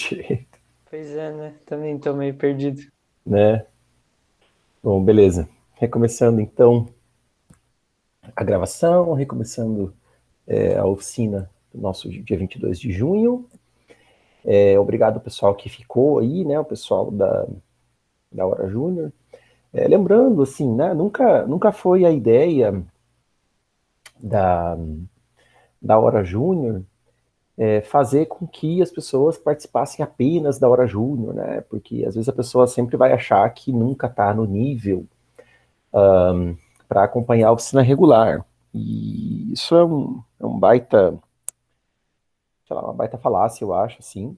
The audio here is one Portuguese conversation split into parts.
direito, Pois é, né? Também tô meio perdido. né? Bom, beleza. Recomeçando então a gravação, recomeçando a oficina do nosso dia 22 de junho. Obrigado ao pessoal que ficou aí, né? O pessoal da Hora Júnior. Lembrando, assim, né? Nunca foi a ideia da, da Hora Júnior fazer com que as pessoas participassem apenas da Hora Júnior, né? Porque às vezes a pessoa sempre vai achar que nunca está no nível para acompanhar a oficina regular. E isso é um baita, sei lá, uma baita falácia, eu acho, assim.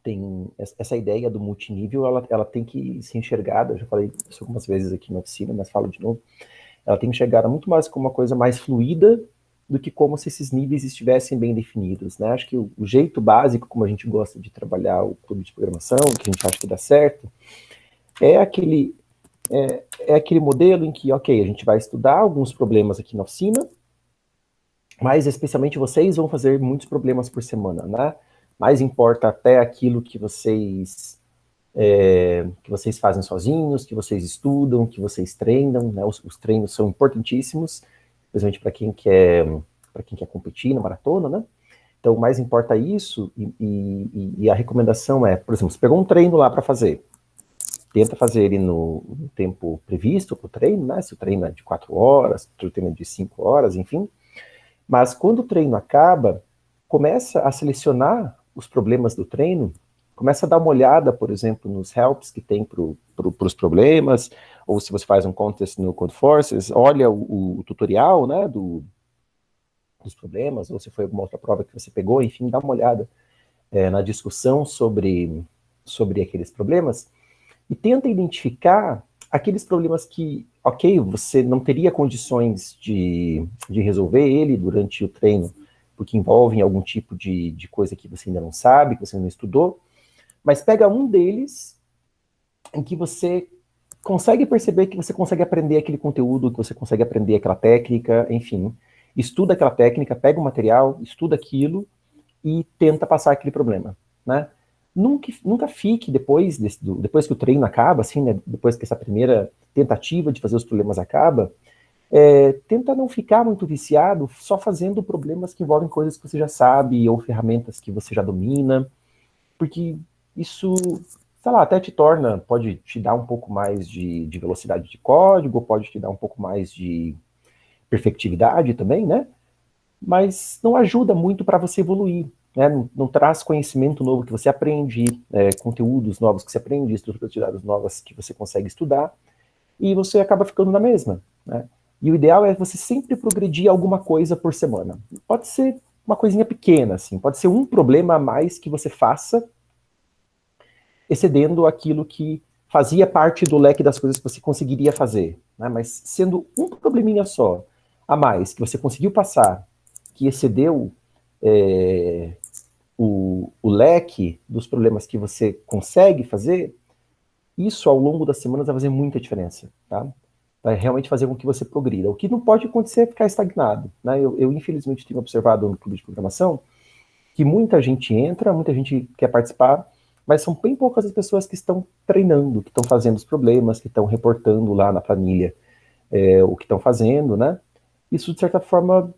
Tem essa ideia do multinível, ela tem que ser enxergada, eu já falei isso algumas vezes aqui na oficina, mas falo de novo, ela tem que ser enxergada muito mais como uma coisa mais fluida do que como se esses níveis estivessem bem definidos, né? Acho que o jeito básico, como a gente gosta de trabalhar o clube de programação, que a gente acha que dá certo, é aquele, é aquele modelo em que, ok, a gente vai estudar alguns problemas aqui na oficina, mas especialmente vocês vão fazer muitos problemas por semana, né? Mais importa até aquilo que vocês fazem sozinhos, que vocês estudam, que vocês treinam, né? Os treinos são importantíssimos, principalmente para quem quer competir na maratona, né? Então, mais importa isso e a recomendação é, por exemplo, você pegou um treino lá para fazer, tenta fazer ele no tempo previsto para o treino, né? Se o treino é de 4 horas, se o treino é de 5 horas, enfim. Mas quando o treino acaba, começa a selecionar os problemas do treino, começa a dar uma olhada, por exemplo, nos helps que tem para os problemas, ou se você faz um contest no Codeforces, olha o tutorial, né, dos problemas, ou se foi alguma outra prova que você pegou, enfim, dá uma olhada na discussão sobre aqueles problemas e tenta identificar aqueles problemas que, ok, você não teria condições de resolver ele durante o treino, porque envolvem algum tipo de coisa que você ainda não sabe, que você não estudou, mas pega um deles em que você consegue perceber que você consegue aprender aquele conteúdo, que você consegue aprender aquela técnica, enfim, estuda aquela técnica, pega o material, estuda aquilo e tenta passar aquele problema, né? Nunca fique depois que o treino acaba, assim, né? Depois que essa primeira tentativa de fazer os problemas acaba, tenta não ficar muito viciado só fazendo problemas que envolvem coisas que você já sabe ou ferramentas que você já domina, porque isso, sei lá, até pode te dar um pouco mais de velocidade de código, pode te dar um pouco mais de perfectividade também, né? Mas não ajuda muito para você evoluir, né? Não traz conhecimento novo que você aprende, conteúdos novos que você aprende, estruturas de dados novas que você consegue estudar, e você acaba ficando na mesma, né? E o ideal é você sempre progredir alguma coisa por semana. Pode ser uma coisinha pequena, assim, pode ser um problema a mais que você faça, excedendo aquilo que fazia parte do leque das coisas que você conseguiria fazer, né? Mas sendo um probleminha só a mais que você conseguiu passar, que excedeu é, o leque dos problemas que você consegue fazer, isso ao longo das semanas vai fazer muita diferença, tá? Vai realmente fazer com que você progrida. O que não pode acontecer é ficar estagnado, né? Eu infelizmente tenho observado no clube de programação que muita gente entra, muita gente quer participar, mas são bem poucas as pessoas que estão treinando, que estão fazendo os problemas, que estão reportando lá na planilha o que estão fazendo, né? Isso, de certa forma,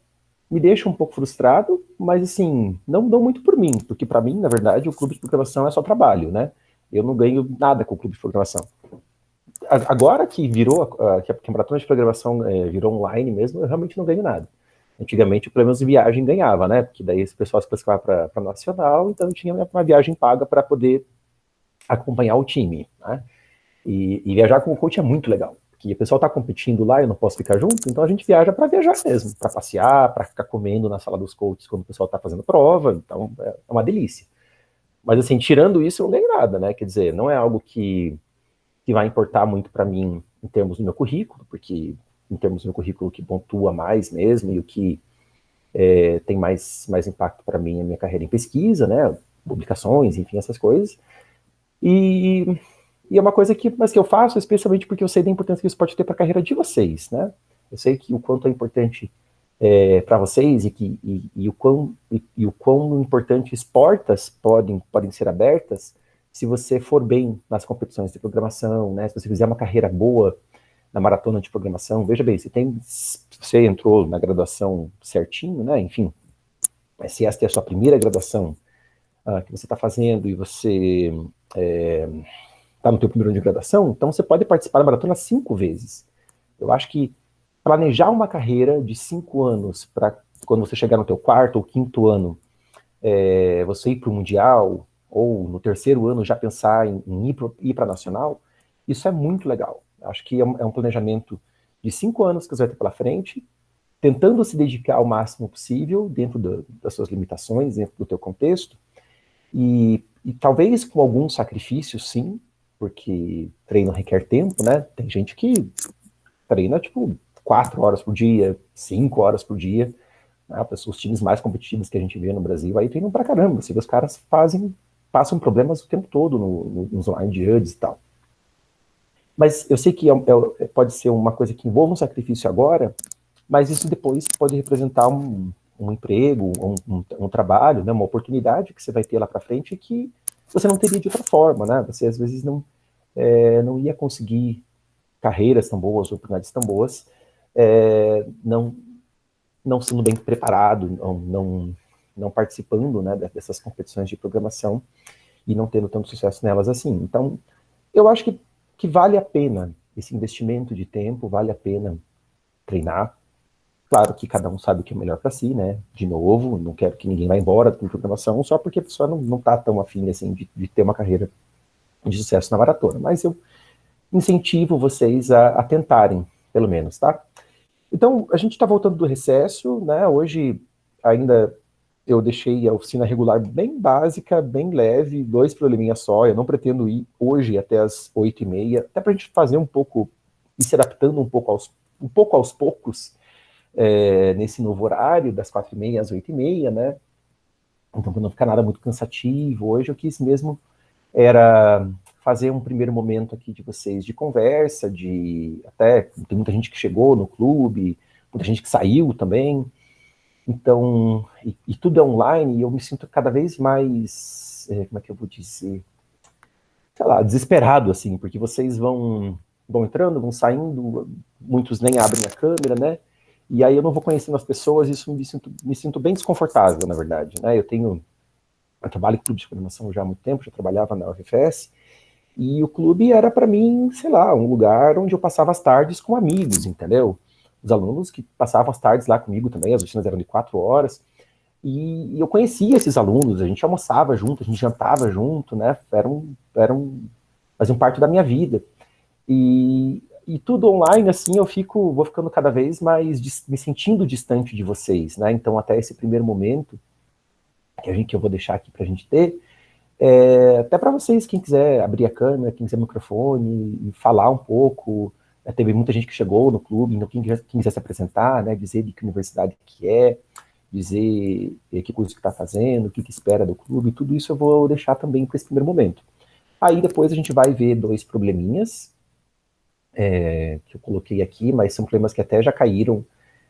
me deixa um pouco frustrado, mas, assim, não dou muito por mim, porque, para mim, na verdade, o clube de programação é só trabalho, né? Eu não ganho nada com o clube de programação. Agora que virou, que a maratona de programação virou online mesmo, eu realmente não ganho nada. Antigamente, pelo menos de viagem ganhava, né? Porque daí esse pessoal se classificava para nacional, então eu tinha uma viagem paga para poder acompanhar o time, né? E viajar com o coach é muito legal, porque o pessoal está competindo lá, eu não posso ficar junto, então a gente viaja para viajar mesmo, para passear, para ficar comendo na sala dos coaches quando o pessoal está fazendo prova, então é uma delícia. Mas assim, tirando isso, eu não ganho nada, né? Quer dizer, não é algo que vai importar muito para mim em termos do meu currículo, porque em termos do meu currículo o que pontua mais mesmo e o que tem mais impacto para mim é a minha carreira em pesquisa, né? Publicações, enfim, essas coisas. E, e é uma coisa mas que eu faço especialmente porque eu sei da importância que isso pode ter para a carreira de vocês, né? Eu sei que o quanto é importante para vocês e o quão importantes portas podem ser abertas se você for bem nas competições de programação, né? Se você fizer uma carreira boa na maratona de programação, veja bem, você entrou na graduação certinho, né? Enfim, se esta é a sua primeira graduação que você está fazendo e você está no teu primeiro ano de graduação, então você pode participar da maratona 5 vezes. Eu acho que planejar uma carreira de 5 anos para quando você chegar no teu quarto ou quinto ano, você ir para o Mundial, ou no terceiro ano já pensar em ir para a Nacional, isso é muito legal. Acho que é um planejamento de 5 anos que você vai ter pela frente, tentando se dedicar ao máximo possível dentro das suas limitações, dentro do teu contexto, e talvez com algum sacrifício, sim, porque treino requer tempo, né? Tem gente que treina, tipo, 4 horas por dia, 5 horas por dia, né? Os times mais competitivos que a gente vê no Brasil, aí treinam pra caramba, você vê os caras passam problemas o tempo todo nos line de UDs e tal. Mas eu sei que pode ser uma coisa que envolva um sacrifício agora, mas isso depois pode representar um emprego, um trabalho, né, uma oportunidade que você vai ter lá para frente que você não teria de outra forma, né? Você às vezes não ia conseguir carreiras tão boas, oportunidades tão boas, não sendo bem preparado, não participando, né, dessas competições de programação e não tendo tanto sucesso nelas assim. Então, eu acho que vale a pena esse investimento de tempo, vale a pena treinar. Claro que cada um sabe o que é melhor para si, né? De novo, não quero que ninguém vá embora com programação só porque a pessoa não está tão afim assim, de ter uma carreira de sucesso na maratona. Mas eu incentivo vocês a tentarem, pelo menos, tá? Então, a gente está voltando do recesso, né? Hoje ainda eu deixei a oficina regular bem básica, bem leve, 2 probleminhas só. Eu não pretendo ir hoje até as 8h30, até para a gente fazer um pouco, ir se adaptando um pouco aos poucos, nesse novo horário, das 4h30 às 8h30, né? Então, para não ficar nada muito cansativo, hoje eu quis mesmo era fazer um primeiro momento aqui de vocês de conversa, até tem muita gente que chegou no clube, muita gente que saiu também, então, e tudo é online, e eu me sinto cada vez mais, como é que eu vou dizer, sei lá, desesperado, assim, porque vocês vão entrando, vão saindo, muitos nem abrem a câmera, né? E aí eu não vou conhecendo as pessoas, e isso me sinto bem desconfortável, na verdade, né? Eu trabalho em clube de programação já há muito tempo, já trabalhava na UFS, e o clube era para mim, sei lá, um lugar onde eu passava as tardes com amigos, entendeu? Os alunos que passavam as tardes lá comigo também, as oficinas eram de 4 horas, e eu conhecia esses alunos, a gente almoçava junto, a gente jantava junto, né? Faziam parte da minha vida. E tudo online, assim, vou ficando cada vez mais me sentindo distante de vocês, né? Então, até esse primeiro momento que eu vou deixar aqui para a gente ter, até para vocês, quem quiser abrir a câmera, quem quiser o microfone e falar um pouco, teve muita gente que chegou no clube, então quem quiser se apresentar, né, dizer de que universidade que é, dizer que curso que está fazendo, o que espera do clube, tudo isso eu vou deixar também para esse primeiro momento. Aí depois a gente vai ver 2 probleminhas que eu coloquei aqui, mas são problemas que até já caíram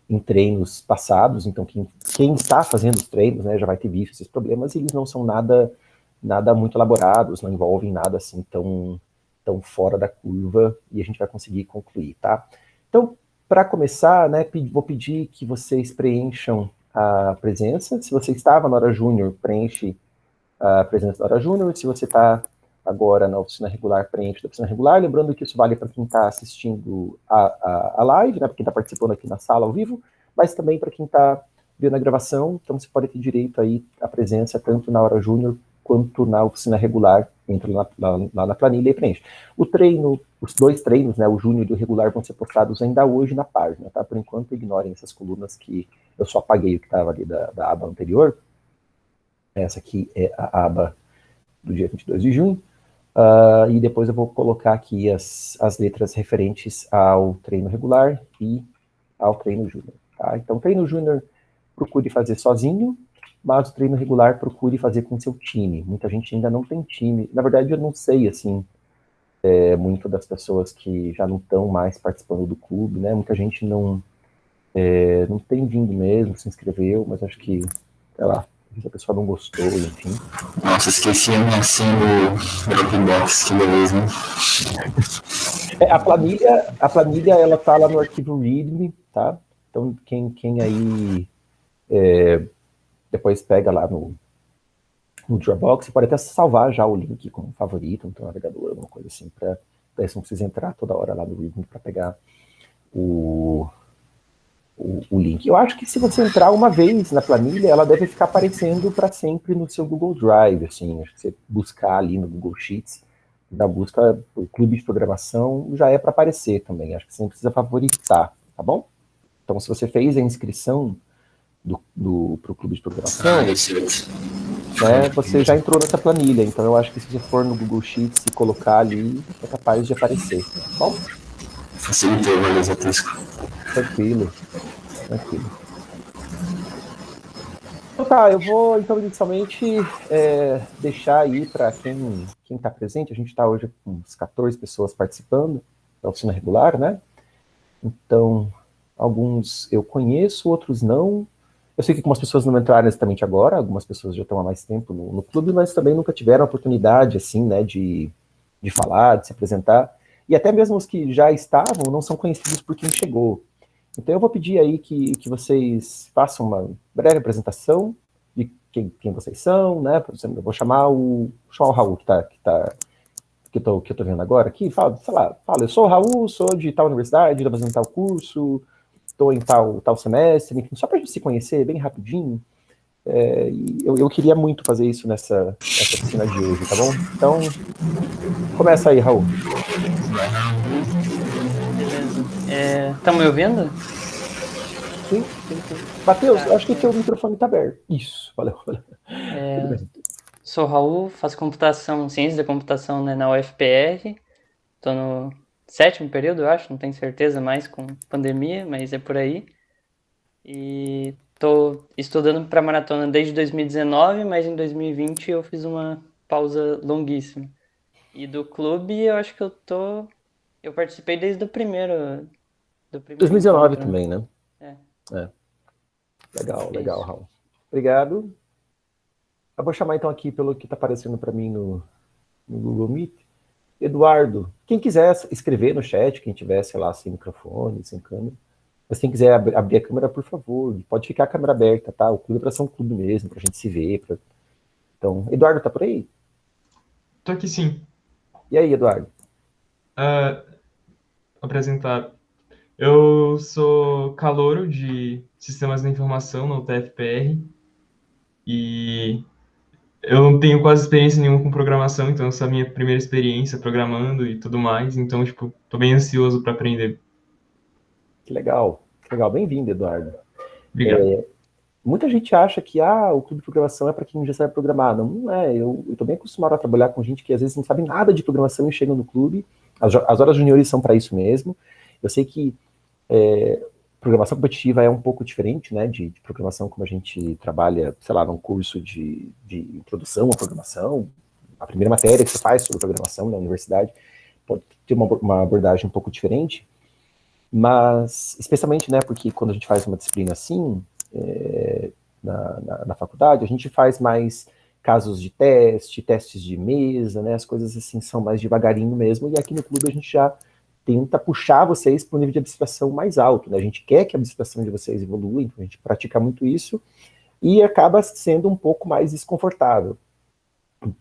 em treinos passados, então quem está fazendo os treinos, né, já vai ter visto esses problemas, e eles não são nada muito elaborados, não envolvem nada assim tão fora da curva, e a gente vai conseguir concluir, tá? Então, para começar, né, vou pedir que vocês preencham a presença. Se você estava na hora júnior, preenche a presença da hora júnior. Se você está agora na oficina regular, preenche da oficina regular. Lembrando que isso vale para quem está assistindo a live, né, para quem está participando aqui na sala ao vivo, mas também para quem está vendo a gravação. Então, você pode ter direito aí à presença tanto na hora júnior quanto na oficina regular. Entra lá na planilha e preenche. Os 2 treinos, né, o júnior e o regular, vão ser postados ainda hoje na página, tá? Por enquanto, ignorem essas colunas que eu só apaguei o que estava ali da aba anterior. Essa aqui é a aba do dia 22 de junho. E depois eu vou colocar aqui as letras referentes ao treino regular e ao treino júnior. Tá? Então, treino júnior, procure fazer sozinho, mas o treino regular procure fazer com seu time. Muita gente ainda não tem time. Na verdade, eu não sei, assim, muito das pessoas que já não estão mais participando do clube, né? Muita gente não Não tem vindo mesmo, se inscreveu, mas acho que, sei lá, a pessoa não gostou, enfim. Nossa, esqueci a minha senha do Dropbox, que beleza, hein? A planilha, ela tá lá no arquivo README, tá? Então, quem aí depois pega lá no Dropbox, você pode até salvar já o link como favorito no teu navegador, alguma coisa assim, para daí você não precisa entrar toda hora lá no README para pegar o link. Eu acho que se você entrar uma vez na planilha, ela deve ficar aparecendo para sempre no seu Google Drive, assim, acho que você buscar ali no Google Sheets, da busca por clube de programação, já é para aparecer também, acho que você não precisa favoritar, tá bom? Então, se você fez a inscrição pro clube de programação, né, você já entrou nessa planilha, então eu acho que se você for no Google Sheets e colocar ali, é capaz de aparecer, tá bom? Facilitou, valeu, Zatusco. Tranquilo. Então tá, eu vou então inicialmente deixar aí para quem está presente, a gente está hoje com uns 14 pessoas participando da oficina regular, né? Então, alguns eu conheço, outros não. Eu sei que algumas pessoas não entraram exatamente agora, algumas pessoas já estão há mais tempo no clube, mas também nunca tiveram a oportunidade, assim, né, de falar, de se apresentar. E até mesmo os que já estavam não são conhecidos por quem chegou. Então eu vou pedir aí que vocês façam uma breve apresentação de quem vocês são, né? Por exemplo, eu vou chamar o Raul, que eu tô vendo agora aqui, fala, sei lá, eu sou o Raul, sou de tal universidade, estou fazendo tal curso, estou em tal semestre, enfim, só para a gente se conhecer bem rapidinho. E eu queria muito fazer isso nessa oficina de hoje, tá bom? Então, começa aí, Raul. Beleza. Estão me ouvindo? Sim. Matheus, acho que teu microfone está aberto. Isso, valeu. Sou o Raul, faço computação, ciência da computação, né, na UFPR. Estou no 7º período, eu acho, não tenho certeza mais com pandemia, mas é por aí. E estou estudando para maratona desde 2019, mas em 2020 eu fiz uma pausa longuíssima. E do clube eu acho que eu participei desde o primeiro 2019 encontro, né? também, né? Legal, Raul. Obrigado. Eu vou chamar então aqui pelo que está aparecendo para mim no Google Meet. Eduardo, quem quiser escrever no chat, quem tiver, sei lá, sem microfone, sem câmera, mas quem quiser abrir a câmera, por favor, pode ficar a câmera aberta, tá? O clube é para ser um clube mesmo, para a gente se ver. Então, Eduardo, tá por aí? Tô aqui sim. E aí, Eduardo? Apresentar. Eu sou calouro de Sistemas da Informação na UTFPR e eu não tenho quase experiência nenhuma com programação, então essa é a minha primeira experiência programando e tudo mais, então, tipo, tô bem ansioso para aprender. Que legal. Bem-vindo, Eduardo. Obrigado. Muita gente acha que o clube de programação é para quem já sabe programar. Não é. Eu estou bem acostumado a trabalhar com gente que às vezes não sabe nada de programação e chega no clube. As horas juniores são para isso mesmo. Eu sei que programação competitiva é um pouco diferente, né, de programação como a gente trabalha, sei lá, num curso de introdução à programação. A primeira matéria que você faz sobre programação na universidade pode ter uma abordagem um pouco diferente, mas especialmente, né, porque quando a gente faz uma disciplina assim, na faculdade, a gente faz mais casos de testes de mesa, né, as coisas assim são mais devagarinho mesmo, e aqui no clube a gente já tenta puxar vocês para um nível de abstração mais alto, né, a gente quer que a abstração de vocês evolua, então a gente pratica muito isso, e acaba sendo um pouco mais desconfortável,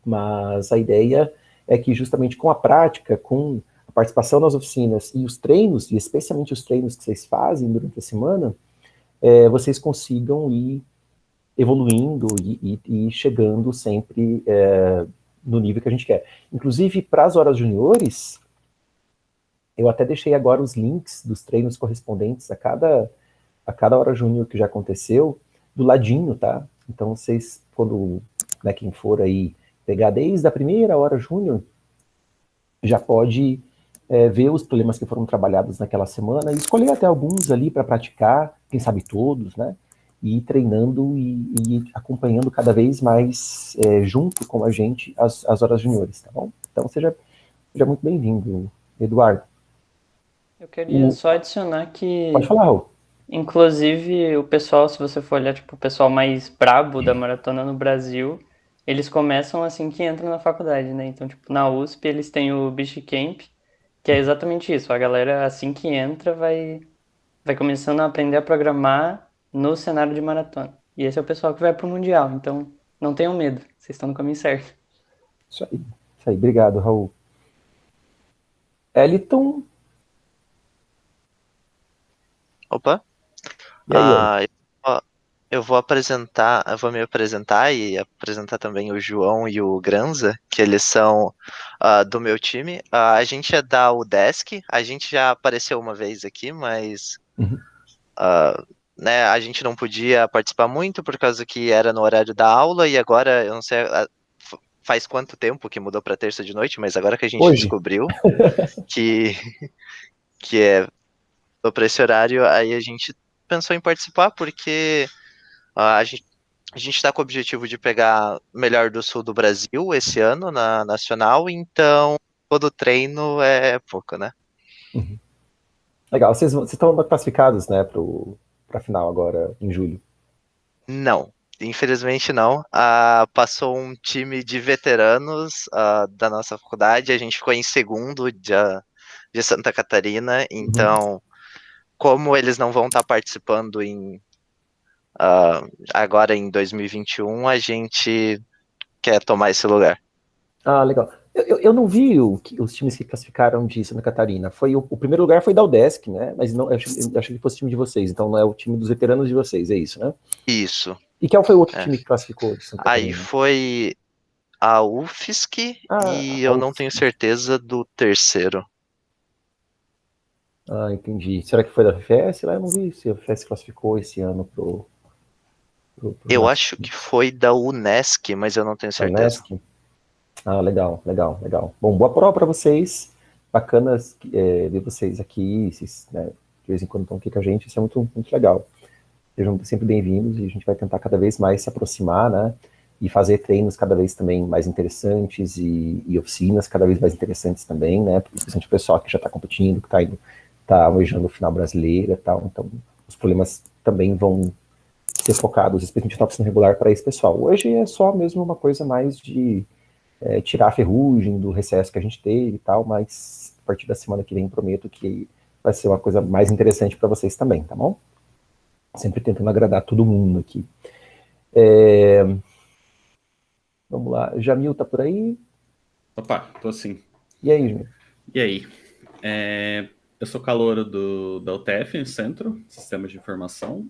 mas a ideia é que justamente com a prática, com a participação nas oficinas e os treinos, e especialmente os treinos que vocês fazem durante a semana, vocês consigam ir evoluindo e chegando sempre no nível que a gente quer. Inclusive, para as horas juniores, eu até deixei agora os links dos treinos correspondentes a cada hora júnior que já aconteceu, do ladinho, tá? Então, vocês, quando, né, quem for aí pegar desde a primeira hora júnior, já pode ver os problemas que foram trabalhados naquela semana e escolher até alguns ali para praticar, quem sabe todos, né? E ir treinando e acompanhando cada vez mais junto com a gente as horas juniores, tá bom? Então seja muito bem-vindo, Eduardo. Eu queria só adicionar que Pode falar, Raul. Inclusive, o pessoal, se você for olhar, tipo, o pessoal mais brabo da maratona no Brasil, eles começam assim que entram na faculdade, né? Então, tipo, na USP eles têm o Beach Camp, que é exatamente isso. A galera, assim que entra, vai começando a aprender a programar no cenário de maratona. E esse é o pessoal que vai pro Mundial. Então, não tenham medo. Vocês estão no caminho certo. Isso aí. Isso aí. Obrigado, Raul. Eliton, Opa. e aí, Eliton? Ó, eu vou me apresentar e apresentar também o João e o Granza, que eles são do meu time. A gente é da UDESC, a gente já apareceu uma vez aqui, mas Uhum. né, a gente não podia participar muito por causa que era no horário da aula e agora, eu não sei, faz quanto tempo que mudou para terça de noite, mas agora que a gente Hoje? descobriu que, que é para esse horário, aí a gente pensou em participar porque a gente está com o objetivo de pegar o melhor do sul do Brasil esse ano na nacional, então todo treino é pouco, né? Uhum. Legal. Vocês estão classificados, né, para a final agora, em julho. Não, infelizmente não. Passou um time de veteranos da nossa faculdade, a gente ficou em segundo de Santa Catarina, Uhum. então, como eles não vão estar participando ah, agora em 2021, a gente quer tomar esse lugar. Ah, legal. Eu não vi os times que classificaram de Santa Catarina. Foi o primeiro lugar foi da UDESC, né? Mas não, eu achei que fosse o time de vocês. Então não é o time dos veteranos de vocês, é isso, né? Isso. E qual foi o outro É. time que classificou de Santa Aí Catarina? foi a UFSC Ah, e a eu não tenho UFSC. certeza do terceiro. Ah, entendi. Será que foi da FFS? Lá eu não vi se a FFS classificou esse ano pro Eu Master acho que foi da UNESCO, mas eu não tenho da certeza. Unesc. Ah, legal, legal, legal. Bom, boa prova para vocês. Bacanas ver vocês aqui, vocês, né, de vez em quando estão aqui com a gente. Isso é muito, muito legal. Sejam sempre bem-vindos e a gente vai tentar cada vez mais se aproximar, né? E fazer treinos cada vez também mais interessantes e oficinas cada vez mais interessantes também, né? Principalmente o pessoal que já está competindo, que está indo, tá almejando o final brasileiro e tal. Então, os problemas também vão ser focados, especialmente na oficina regular, para esse pessoal. Hoje é só mesmo uma coisa mais de tirar a ferrugem do recesso que a gente teve e tal, mas a partir da semana que vem prometo que vai ser uma coisa mais interessante para vocês também, tá bom? Sempre tentando agradar todo mundo aqui. Vamos lá, Jamil tá por aí? Opa, tô sim. E aí, Jamil? E aí? Eu sou calouro da UTF, Centro, Sistemas de Informação.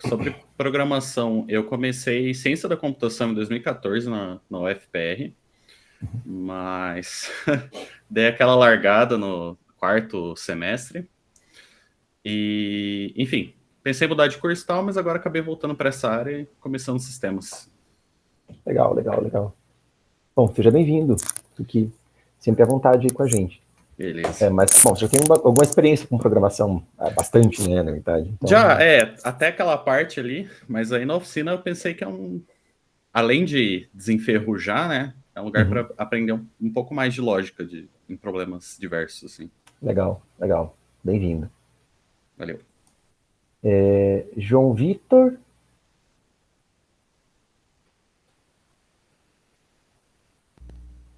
Sobre programação, eu comecei Ciência da Computação em 2014 na UFPR, mas dei aquela largada no quarto semestre. E, enfim, pensei em mudar de curso e tal, mas agora acabei voltando para essa área e começando sistemas. Legal, legal, legal. Bom, seja bem-vindo. Fique sempre à vontade aí com a gente. Beleza. Mas, bom, você já tem alguma experiência com programação? Bastante, né, na verdade. Então, Já, até aquela parte ali, mas aí na oficina eu pensei que além de desenferrujar, né, é um lugar para aprender um pouco mais de lógica em problemas diversos, assim. legal, legal. Bem-vindo. Valeu. João Vitor.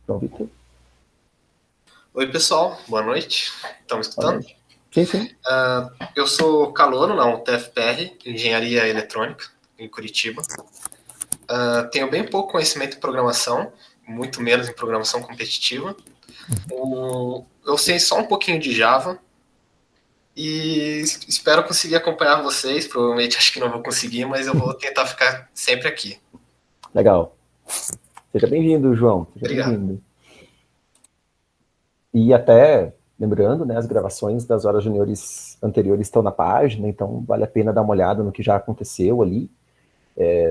João Vitor, Oi, pessoal, boa noite. Estão me boa escutando? noite. Sim, sim. Eu sou calouro na UTFPR, Engenharia Eletrônica, em Curitiba. Tenho bem pouco conhecimento em programação, muito menos em programação competitiva. Eu sei só um pouquinho de Java e espero conseguir acompanhar vocês. Provavelmente acho que não vou conseguir, mas eu vou tentar ficar sempre aqui. Legal. Seja bem-vindo, João. Seja Obrigado. bem-vindo. E até, lembrando, né, as gravações das horas juniores anteriores estão na página, então vale a pena dar uma olhada no que já aconteceu ali.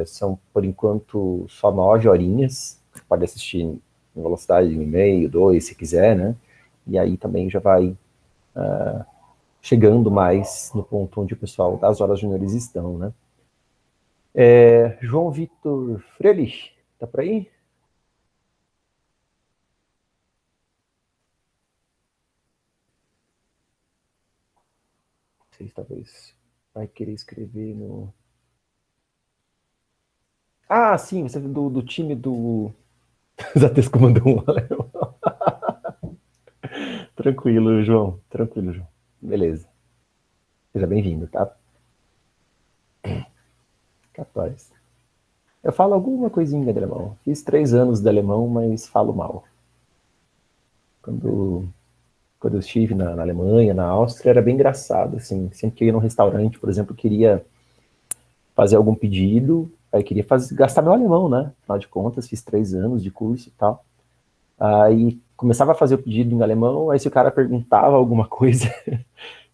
São, por enquanto, só 9 horinhas. Você pode assistir em velocidade de 1,5, 2, se quiser, né? E aí também já vai chegando mais no ponto onde o pessoal das horas juniores estão, né? João Vitor Frelich, tá por aí? Não sei se talvez vai querer escrever no... Ah, sim, você é do time do... Zatesco mandou um alemão. Tranquilo, João. Tranquilo, João. Beleza. Seja bem-vindo, tá? Capaz. Eu falo alguma coisinha de alemão. Fiz 3 anos de alemão, mas falo mal. Quando eu estive na Alemanha, na Áustria, era bem engraçado, assim. Sempre que eu ia num restaurante, por exemplo, eu queria fazer algum pedido, aí queria gastar meu alemão, né? Afinal de contas, fiz 3 anos de curso e tal. Aí começava a fazer o pedido em alemão, aí se o cara perguntava alguma coisa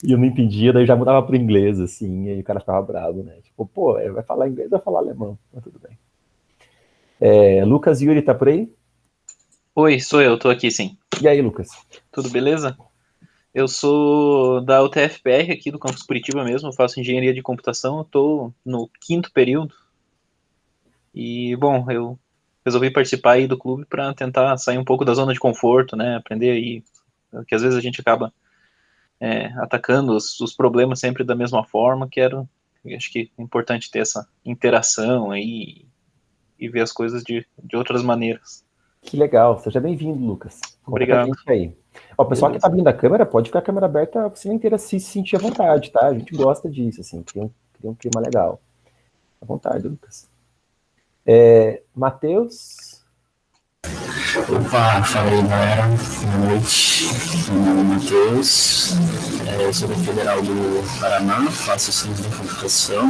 e eu não entendia, daí já mudava para o inglês, assim, e aí o cara ficava bravo, né? Tipo, pô, vai falar inglês ou vai falar alemão? Mas tudo bem. Lucas Yuri, tá por aí? Oi, sou eu, tô aqui sim. E aí, Lucas? Tudo beleza? Eu sou da UTFPR aqui do campus Curitiba mesmo, eu faço engenharia de computação, eu tô no 5º período. E, bom, eu resolvi participar aí do clube para tentar sair um pouco da zona de conforto, né? Aprender aí, que às vezes a gente acaba atacando os problemas sempre da mesma forma, acho que é importante ter essa interação aí e ver as coisas de outras maneiras. Que legal, seja bem-vindo, Lucas. Conta pra Obrigado. gente aí. Ó, o pessoal que tá abrindo a câmera, pode ficar a câmera aberta a piscina inteira se sentir à vontade, tá? A gente gosta disso, assim, cria um clima legal. À vontade, Lucas. Matheus? Opa, fala aí galera, boa noite. Meu nome é Matheus, eu sou da Federal do Paraná, faço ciência da computação.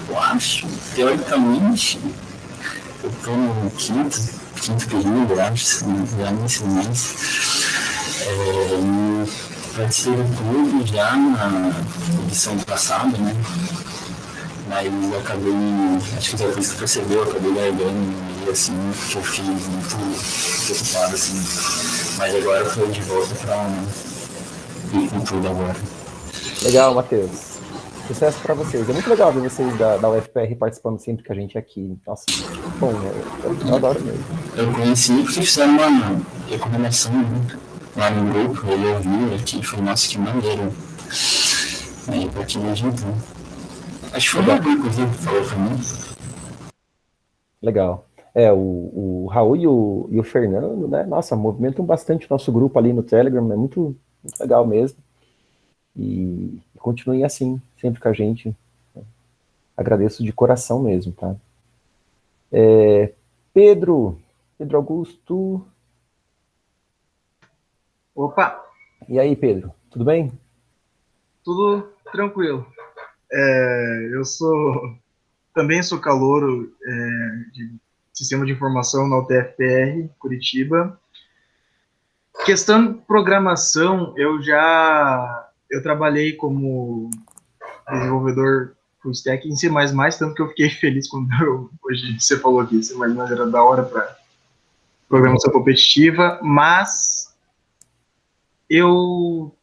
Eu acho, teoricamente, eu estou no quinto período, eu acho, já nem sei mais. Participei do clube já na edição passada, né? Mas eu acabei, acho que você percebeu, eu acabei largando e assim, que eu fiquei muito preocupado, assim. Mas agora eu tô de volta pra ir com tudo agora. Legal, Matheus. Sucesso para vocês. É muito legal ver vocês da UFPR participando sempre com a gente aqui. Nossa, bom, eu adoro mesmo. Eu conheci porque fizeram uma recomendação, né, lá no grupo, ele ouviu aqui e falou, nossa, que maneiro. Aí pra que me ajudou. Acho que foi o Raul, inclusive, que falou pra mim. Legal. O Raul e o Fernando, né? Nossa, movimentam bastante o nosso grupo ali no Telegram, é muito legal mesmo. E continuem assim, sempre com a gente. Agradeço de coração mesmo, tá? Pedro Augusto. Opa! E aí, Pedro, tudo bem? Tudo tranquilo. Eu também sou calouro de Sistema de Informação na UTFPR, Curitiba. Questão de programação, eu trabalhei como desenvolvedor full stack em C++, tanto que eu fiquei feliz quando hoje você falou que C++ era da hora para programação competitiva, mas meu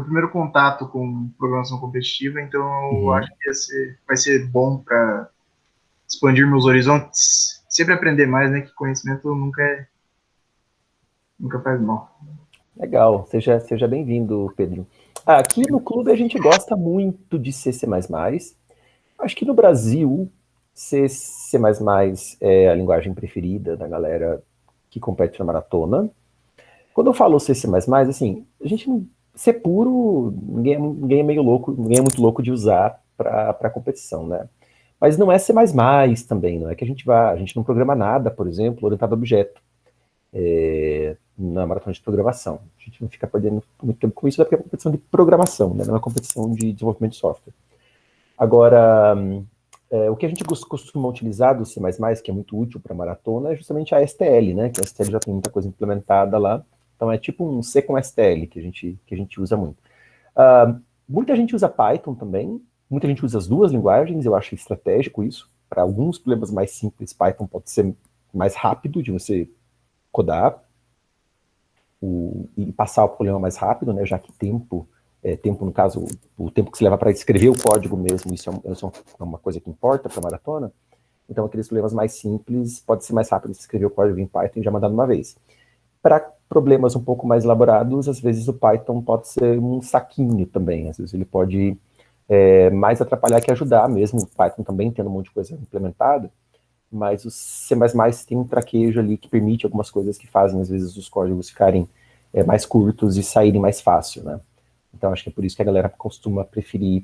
primeiro contato com programação competitiva, então eu acho que vai ser bom para expandir meus horizontes, sempre aprender mais, né, que conhecimento nunca faz mal. Legal, seja bem-vindo, Pedro. Aqui no clube a gente gosta muito de C++. Acho que no Brasil, C++ é a linguagem preferida da galera que compete na maratona. Quando eu falo C++, assim, a gente não... C puro, ninguém é meio louco, ninguém é muito louco de usar para competição, né? Mas não é C++ também, não é que a gente não programa nada, por exemplo, orientado a objeto. Na maratona de programação. A gente não fica perdendo muito tempo com isso, porque é uma competição de programação, né? Não é uma competição de desenvolvimento de software. Agora, o que a gente costuma utilizar do C++, que é muito útil para maratona, é justamente a STL, né? Que a STL já tem muita coisa implementada lá. Então é tipo um C com STL que a gente usa muito. Muita gente usa Python também, muita gente usa as duas linguagens, eu acho estratégico isso. Para alguns problemas mais simples, Python pode ser mais rápido de você codar e passar o problema mais rápido, né, já que tempo no caso, o tempo que se leva para escrever o código mesmo, isso é uma coisa que importa para a maratona. Então, aqueles problemas mais simples, pode ser mais rápido de escrever o código em Python e já mandar de uma vez. Para problemas um pouco mais elaborados, às vezes o Python pode ser um saquinho também, às vezes ele pode mais atrapalhar que ajudar mesmo, o Python também tendo um monte de coisa implementada, mas o C++ tem um traquejo ali que permite algumas coisas que fazem, às vezes, os códigos ficarem mais curtos e saírem mais fácil, né? Então, acho que é por isso que a galera costuma preferir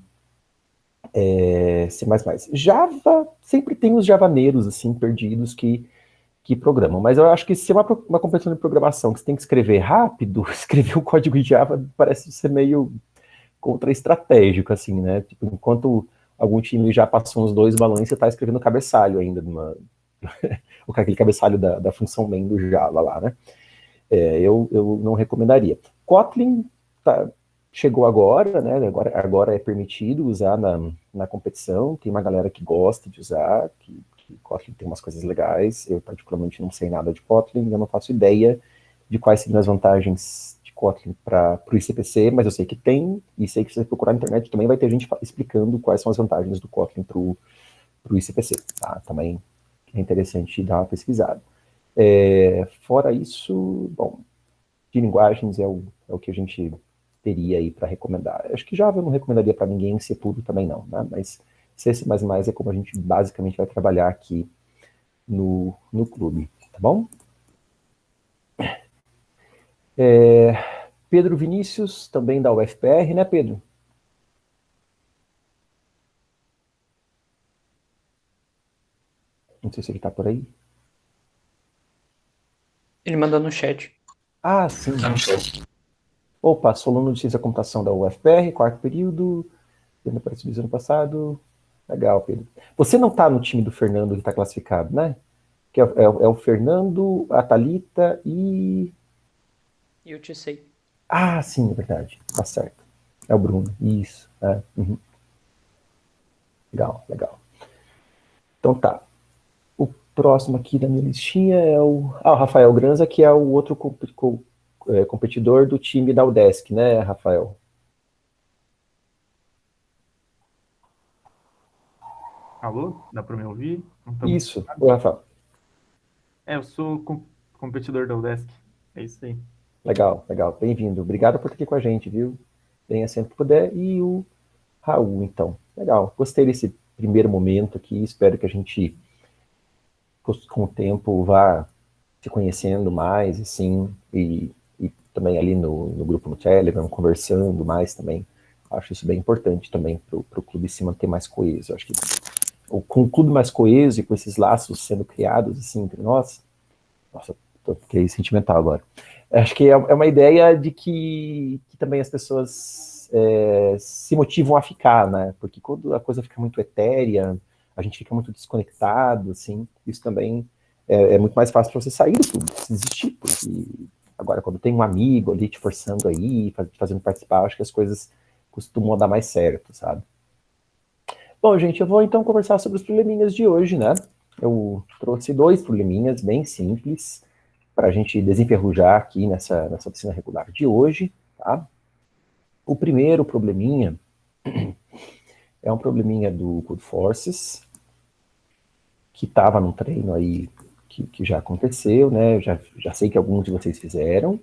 C++. Java, sempre tem os javaneiros, assim, perdidos que programam, mas eu acho que se é uma competição de programação que você tem que escrever rápido, escrever o código em Java parece ser meio contra-estratégico, assim, né? Tipo, enquanto algum time já passou uns 2 balões, você está escrevendo cabeçalho ainda, aquele cabeçalho da função main do Java lá, né? Eu não recomendaria. Kotlin chegou agora, né? Agora é permitido usar na competição, tem uma galera que gosta de usar, que Kotlin tem umas coisas legais, eu particularmente não sei nada de Kotlin, eu não faço ideia de quais seriam as vantagens de Kotlin para o ICPC, mas eu sei que tem, e sei que se você procurar na internet também vai ter gente explicando quais são as vantagens do Kotlin para o ICPC, tá? Também é interessante dar uma pesquisada. Fora isso, bom, de linguagens é o que a gente teria aí para recomendar. Acho que Java eu não recomendaria para ninguém, C puro também não, né? Mas C++ é como a gente basicamente vai trabalhar aqui no clube, tá bom? Pedro Vinícius, também da UFPR, né, Pedro? Não sei se ele está por aí. Ele mandou no chat. Ah, sim. Opa, sou aluno de Ciência da Computação da UFPR, 4º período, tendo aparecido ano passado. Legal, Pedro. Você não está no time do Fernando que está classificado, né? Que é o Fernando, a Thalita e... E o Tissei. Ah, sim, é verdade. Tá certo. É o Bruno. Isso. Uhum. Legal. Então tá. O próximo aqui da minha listinha é o Rafael Granza, que é o outro competidor do time da UDESC, né, Rafael? Alô? Dá para me ouvir? Isso. Oi, Rafael. Eu sou competidor da UDESC. É isso aí. Legal. Bem-vindo. Obrigado por estar aqui com a gente, viu? Venha sempre que puder. E o Raul, então. Legal. Gostei desse primeiro momento aqui. Espero que a gente, com o tempo, vá se conhecendo mais, assim, e também ali no grupo no Telegram, conversando mais também. Acho isso bem importante também para o clube se manter mais coeso. Acho que com o clube mais coeso e com esses laços sendo criados, assim, entre nós, nossa, fiquei sentimental agora. Acho que é uma ideia de que também as pessoas se motivam a ficar, né? Porque quando a coisa fica muito etérea, a gente fica muito desconectado, assim, isso também é muito mais fácil para você sair do clube, desistir, porque agora quando tem um amigo ali te forçando aí, fazendo participar, acho que as coisas costumam dar mais certo, sabe? Bom, gente, eu vou então conversar sobre os probleminhas de hoje, né? Eu trouxe 2 probleminhas bem simples para a gente desenferrujar aqui nessa oficina regular de hoje, tá? O primeiro probleminha é um probleminha do Codeforces, que estava num treino aí que já aconteceu, né? Já sei que alguns de vocês fizeram,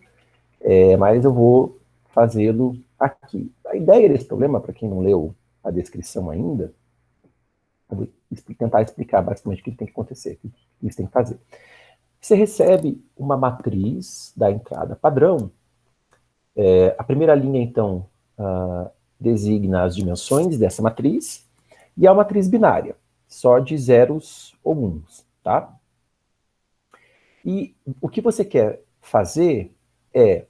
mas eu vou fazê-lo aqui. A ideia desse problema, para quem não leu a descrição ainda, eu vou tentar explicar basicamente o que tem que acontecer, o que isso tem que fazer. Você recebe uma matriz da entrada padrão. A primeira linha, então, designa as dimensões dessa matriz, e é uma matriz binária, só de zeros ou uns, tá? E o que você quer fazer é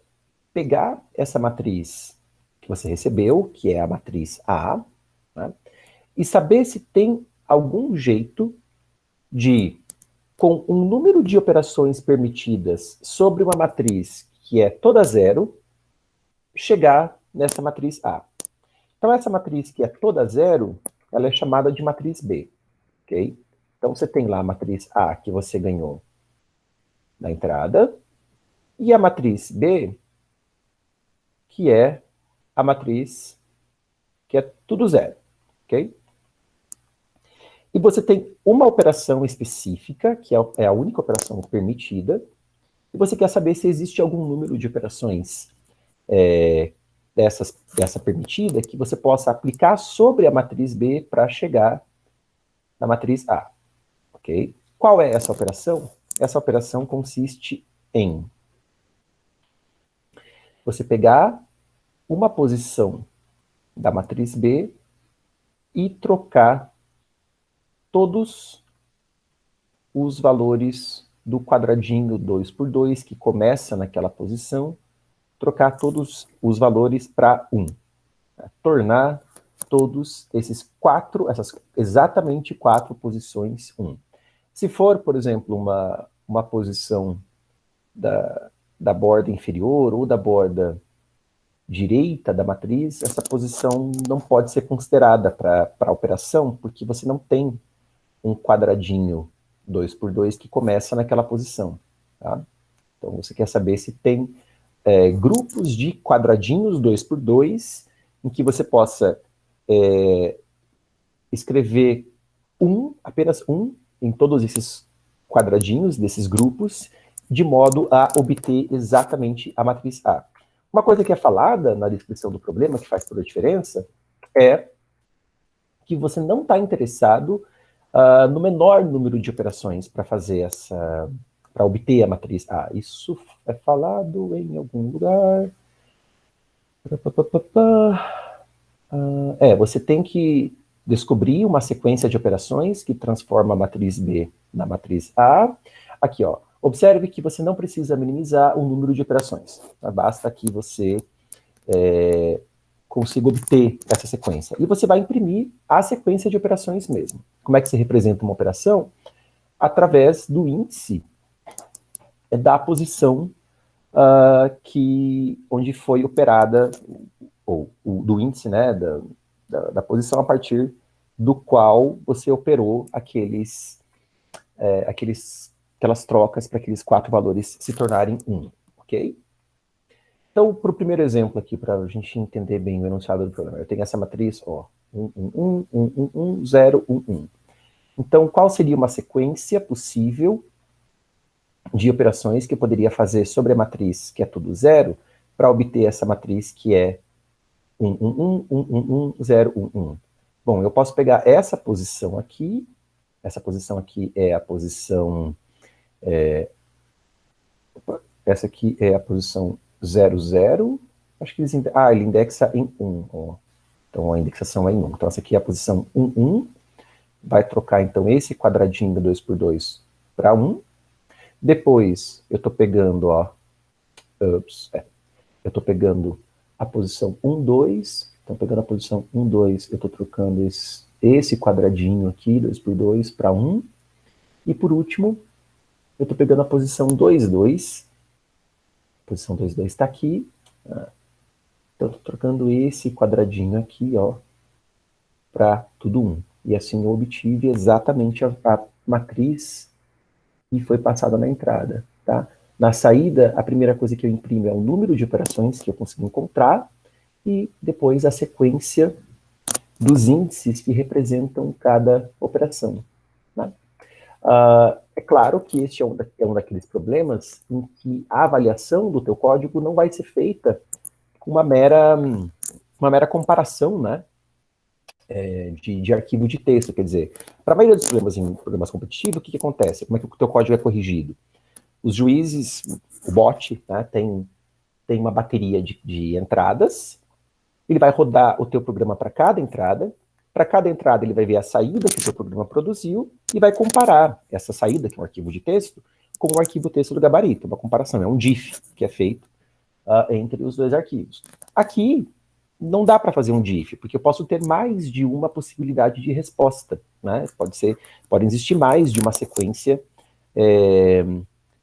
pegar essa matriz que você recebeu, que é a matriz A, né, e saber se tem algum jeito de, com um número de operações permitidas sobre uma matriz que é toda zero, chegar nessa matriz A. Então, essa matriz que é toda zero, ela é chamada de matriz B, ok? Então, você tem lá a matriz A que você ganhou na entrada, e a matriz B, que é a matriz que é tudo zero, ok? E você tem uma operação específica, que é a única operação permitida, e você quer saber se existe algum número de operações dessa permitida que você possa aplicar sobre a matriz B para chegar na matriz A, ok? Qual é essa operação? Essa operação consiste em você pegar uma posição da matriz B e trocar todos os valores do quadradinho 2 por 2 que começa naquela posição, trocar todos os valores para 1. Tornar todos essas exatamente 4 posições 1. Se for, por exemplo, uma posição da borda inferior ou da borda direita da matriz, essa posição não pode ser considerada para a operação, porque você não tem um quadradinho 2 por 2 que começa naquela posição. Tá? Então, você quer saber se tem grupos de quadradinhos 2 por 2 em que você possa escrever apenas um, em todos esses quadradinhos, desses grupos, de modo a obter exatamente a matriz A. Uma coisa que é falada na descrição do problema, que faz toda a diferença, é que você não está interessado no menor número de operações para fazer para obter a matriz A. Isso é falado em algum lugar. Você tem que descobrir uma sequência de operações que transforma a matriz B na matriz A. Aqui, ó. Observe que você não precisa minimizar o número de operações. Tá? Basta que você consiga obter essa sequência. E você vai imprimir a sequência de operações mesmo. Como é que se representa uma operação? Através do índice da posição onde foi operada, ou do índice, né, da posição a partir do qual você operou aquelas trocas para aqueles 4 valores se tornarem 1, ok? Então, para o primeiro exemplo aqui, para a gente entender bem o enunciado do problema, eu tenho essa matriz, ó, 1, 1, 1, 1, 1, 1, 0, 1, 1. Então, qual seria uma sequência possível de operações que eu poderia fazer sobre a matriz, que é tudo 0, para obter essa matriz que é 1, 1, 1, 1, 1, 1, 0, 1, 1. Bom, eu posso pegar essa posição aqui é a posição... essa aqui é a posição 0, 0. Acho que ele indexa em 1. Ó. Então, a indexação é em 1. Então, essa aqui é a posição 1, 1. Vai trocar, então, esse quadradinho 2 por 2 para 1. Depois, eu estou pegando, ó... eu estou pegando a posição 1, 2. Então, pegando a posição 1, 2, eu estou trocando esse quadradinho aqui, 2 por 2, para 1. E, por último, eu estou pegando a posição 2, 2. A posição 2, 2 está aqui. Então, eu estou trocando esse quadradinho aqui, ó, para tudo 1. E assim eu obtive exatamente a matriz que foi passada na entrada, tá? Na saída, a primeira coisa que eu imprimo é o número de operações que eu consegui encontrar e depois a sequência dos índices que representam cada operação. Né? É claro que este é um daqueles problemas em que a avaliação do teu código não vai ser feita com uma mera comparação, né, de arquivo de texto. Quer dizer, para a maioria dos problemas em programas competitivos, o que acontece? Como é que o teu código é corrigido? Os juízes, o bot, né, tem uma bateria de entradas, ele vai rodar o teu programa para cada entrada ele vai ver a saída que o teu programa produziu e vai comparar essa saída, que é um arquivo de texto, com o arquivo texto do gabarito, uma comparação, é um diff que é feito entre os dois arquivos. Aqui, não dá para fazer um diff, porque eu posso ter mais de uma possibilidade de resposta, né? Pode existir mais de uma sequência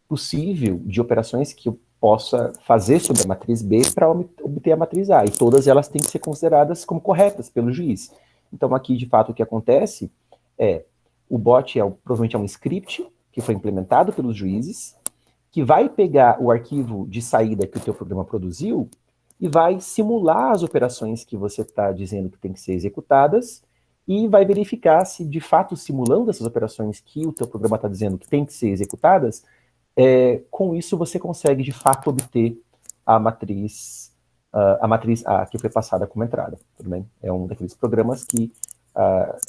possível de operações que eu possa fazer sobre a matriz B para obter a matriz A, e todas elas têm que ser consideradas como corretas pelo juiz. Então, aqui, de fato, o que acontece é, o bot provavelmente é um script que foi implementado pelos juízes, que vai pegar o arquivo de saída que o teu programa produziu e vai simular as operações que você está dizendo que tem que ser executadas e vai verificar se, de fato, simulando essas operações que o teu programa está dizendo que tem que ser executadas, com isso você consegue, de fato, obter a matriz A, que foi passada como entrada, tudo bem? É um daqueles programas que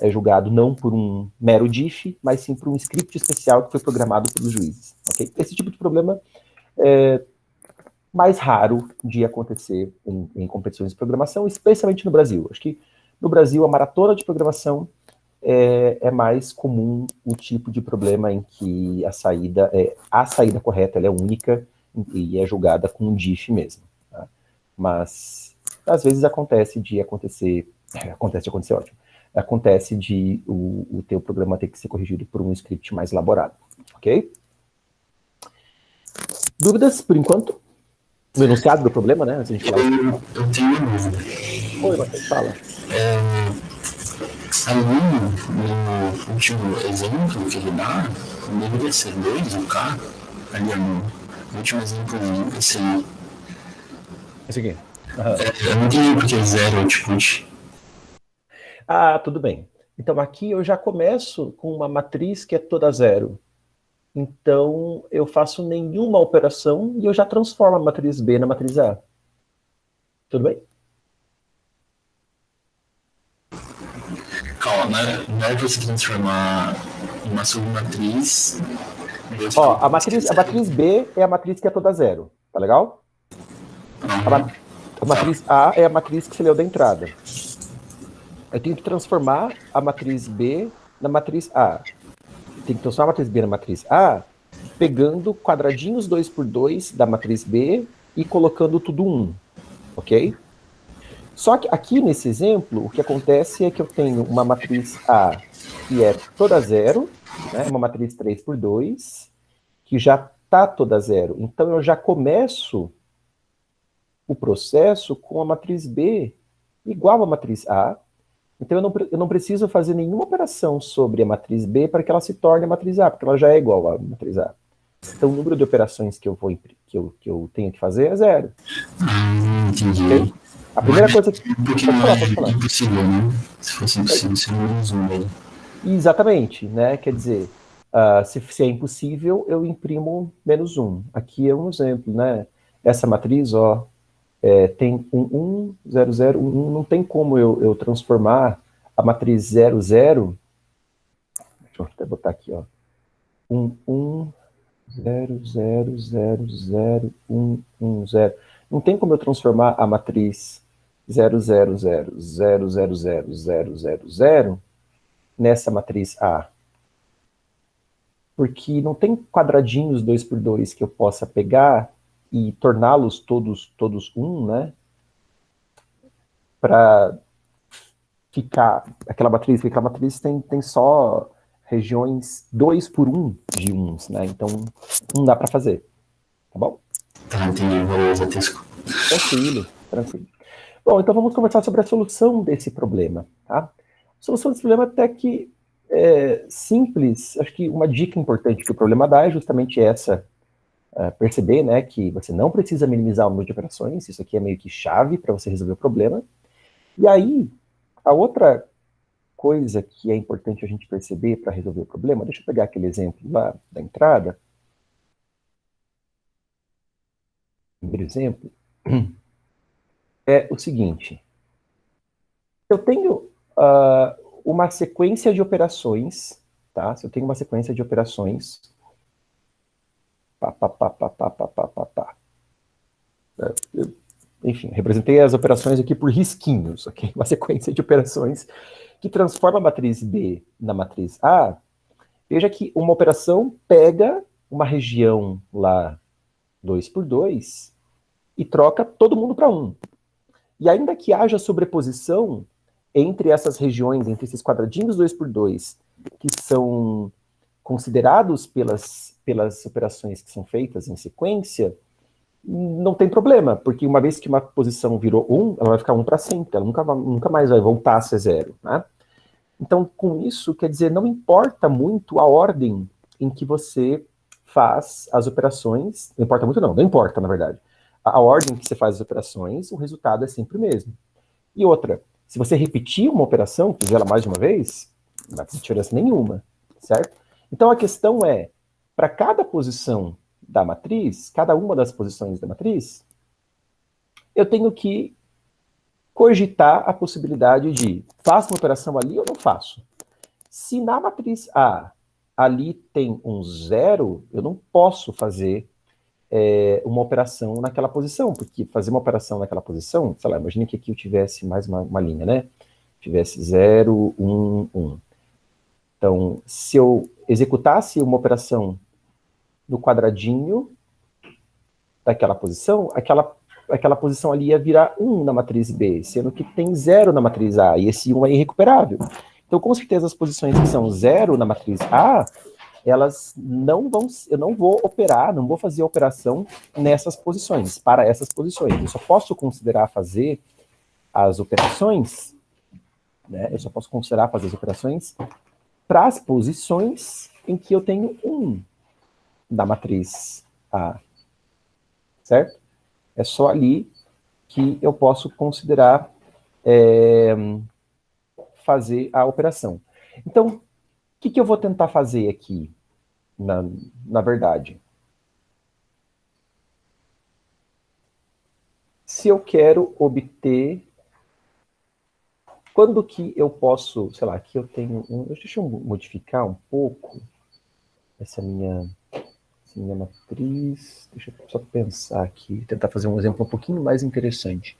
é julgado não por um mero diff, mas sim por um script especial que foi programado pelos juízes, ok? Esse tipo de problema é mais raro de acontecer em competições de programação, especialmente no Brasil. Acho que no Brasil a maratona de programação é mais comum o tipo de problema em que a saída correta ela é única e é julgada com um diff mesmo. Tá? Mas às vezes acontece de o teu programa ter que ser corrigido por um script mais elaborado, ok? Dúvidas por enquanto? No enunciado do problema, né? Antes de falar Eu tenho uma dúvida. Oi, Matheus, fala. Ali no último exemplo que ele dá, deveria ser 2 o K, ali no último exemplo, esse aí. Esse aqui. Eu não entendi porque é 0 output. Tudo bem. Então aqui eu já começo com uma matriz que é toda 0. Então eu faço nenhuma operação e eu já transformo a matriz B na matriz A. Tudo bem? Calma, não é você transformar uma submatriz. A matriz B é a matriz que é toda 0, tá legal? A matriz A é a matriz que você leu da entrada. Eu tenho que transformar a matriz B na matriz A. Tem que transformar a matriz B na matriz A, pegando quadradinhos 2x2 da matriz B e colocando tudo 1, ok? Só que aqui nesse exemplo, o que acontece é que eu tenho uma matriz A que é toda 0, né, uma matriz 3x2, que já está toda 0. Então eu já começo o processo com a matriz B igual à matriz A. Então eu não preciso fazer nenhuma operação sobre a matriz B para que ela se torne a matriz A, porque ela já é igual à matriz A. Então o número de operações que eu tenho que fazer é 0. Entendi. Okay? A primeira coisa que... Pode falar. Impossível, né? Se fosse impossível, seria menos 1 aí. Exatamente, né? Quer dizer, se é impossível, eu imprimo menos 1. Aqui é um exemplo, né? Essa matriz, tem 1, 0, 0, 1, 1. Não tem como eu transformar a matriz 0, 0. Deixa eu até botar aqui, 1, 1, 0, 0, 0, 0, 1, 1, 0. Não tem como eu transformar a matriz 0, 0, 0, 0, 0, 0, 0, 0, 0 nessa matriz A. Porque não tem quadradinhos 2x2 que eu possa pegar e torná-los todos 1, né? Para ficar aquela matriz, porque aquela matriz tem só regiões 2x1 de 1s, né? Então não dá para fazer, tá bom? Tá, entendi. Beleza, Tesco. Tranquilo. Bom, então vamos conversar sobre a solução desse problema, tá? A solução desse problema até que é simples. Acho que uma dica importante que o problema dá é justamente essa, perceber, né, que você não precisa minimizar o número de operações. Isso aqui é meio que chave para você resolver o problema. E aí, a outra coisa que é importante a gente perceber para resolver o problema, deixa eu pegar aquele exemplo lá da entrada. Primeiro exemplo é o seguinte: eu tenho uma sequência de operações, tá? Se eu tenho uma sequência de operações, enfim, representei as operações aqui por risquinhos, ok? Uma sequência de operações que transforma a matriz B na matriz A. Veja que uma operação pega uma região lá 2x2 e troca todo mundo para 1. E ainda que haja sobreposição entre essas regiões, entre esses quadradinhos 2x2, que são considerados pelas operações que são feitas em sequência, não tem problema, porque uma vez que uma posição virou 1, ela vai ficar 1 para sempre, ela nunca mais vai voltar a ser 0, né? Então, com isso, quer dizer, não importa muito a ordem em que você faz as operações, não importa muito não importa, na verdade. A ordem que você faz as operações, o resultado é sempre o mesmo. E outra, se você repetir uma operação, fizer ela mais de uma vez, não vai fazer diferença nenhuma, certo? Então a questão é, para cada posição da matriz, cada uma das posições da matriz, eu tenho que cogitar a possibilidade de faço uma operação ali ou não faço. Se na matriz A ali tem um 0, eu não posso fazer uma operação naquela posição, porque fazer uma operação naquela posição, sei lá, imagine que aqui eu tivesse mais uma linha, né? Tivesse 0, 1, 1. Então, se eu executasse uma operação no quadradinho daquela posição, aquela posição ali ia virar 1 na matriz B, sendo que tem 0 na matriz A, e esse 1 é irrecuperável. Então, com certeza, as posições que são 0 na matriz A, elas não vão, eu não vou operar, não vou fazer a operação nessas posições, para essas posições. Eu só posso considerar fazer as operações, né? Eu só posso considerar fazer as operações para as posições em que eu tenho 1 da matriz A, certo? É só ali que eu posso considerar fazer a operação. Então, o que eu vou tentar fazer aqui, na verdade? Se eu quero obter... Quando que eu posso... Sei lá, aqui eu tenho um... Deixa eu modificar um pouco essa minha matriz. Deixa eu só pensar aqui, tentar fazer um exemplo um pouquinho mais interessante.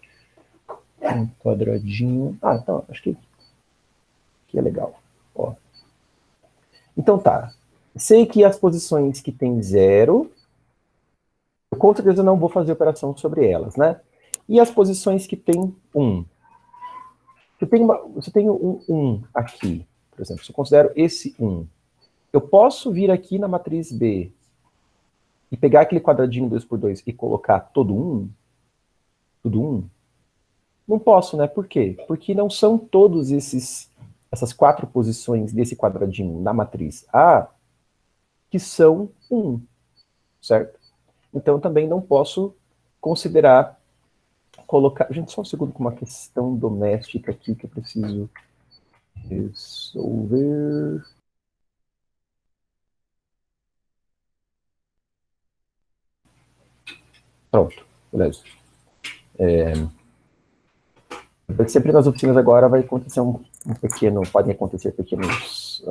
Um quadradinho... Ah, então, acho que é legal. Ó. Então tá. Sei que as posições que tem 0, eu com certeza não vou fazer operação sobre elas, né? E as posições que tem 1. Se eu tenho um 1 aqui, por exemplo, se eu considero esse 1, eu posso vir aqui na matriz B e pegar aquele quadradinho 2×2 e colocar todo 1? Tudo 1? Não posso, né? Por quê? Porque não são todos essas 4 posições desse quadradinho na matriz A que são 1, certo? Então, também não posso considerar colocar... Gente, só um segundo com uma questão doméstica aqui que eu preciso resolver. Pronto, beleza. Porque sempre nas oficinas agora vai acontecer podem acontecer pequenos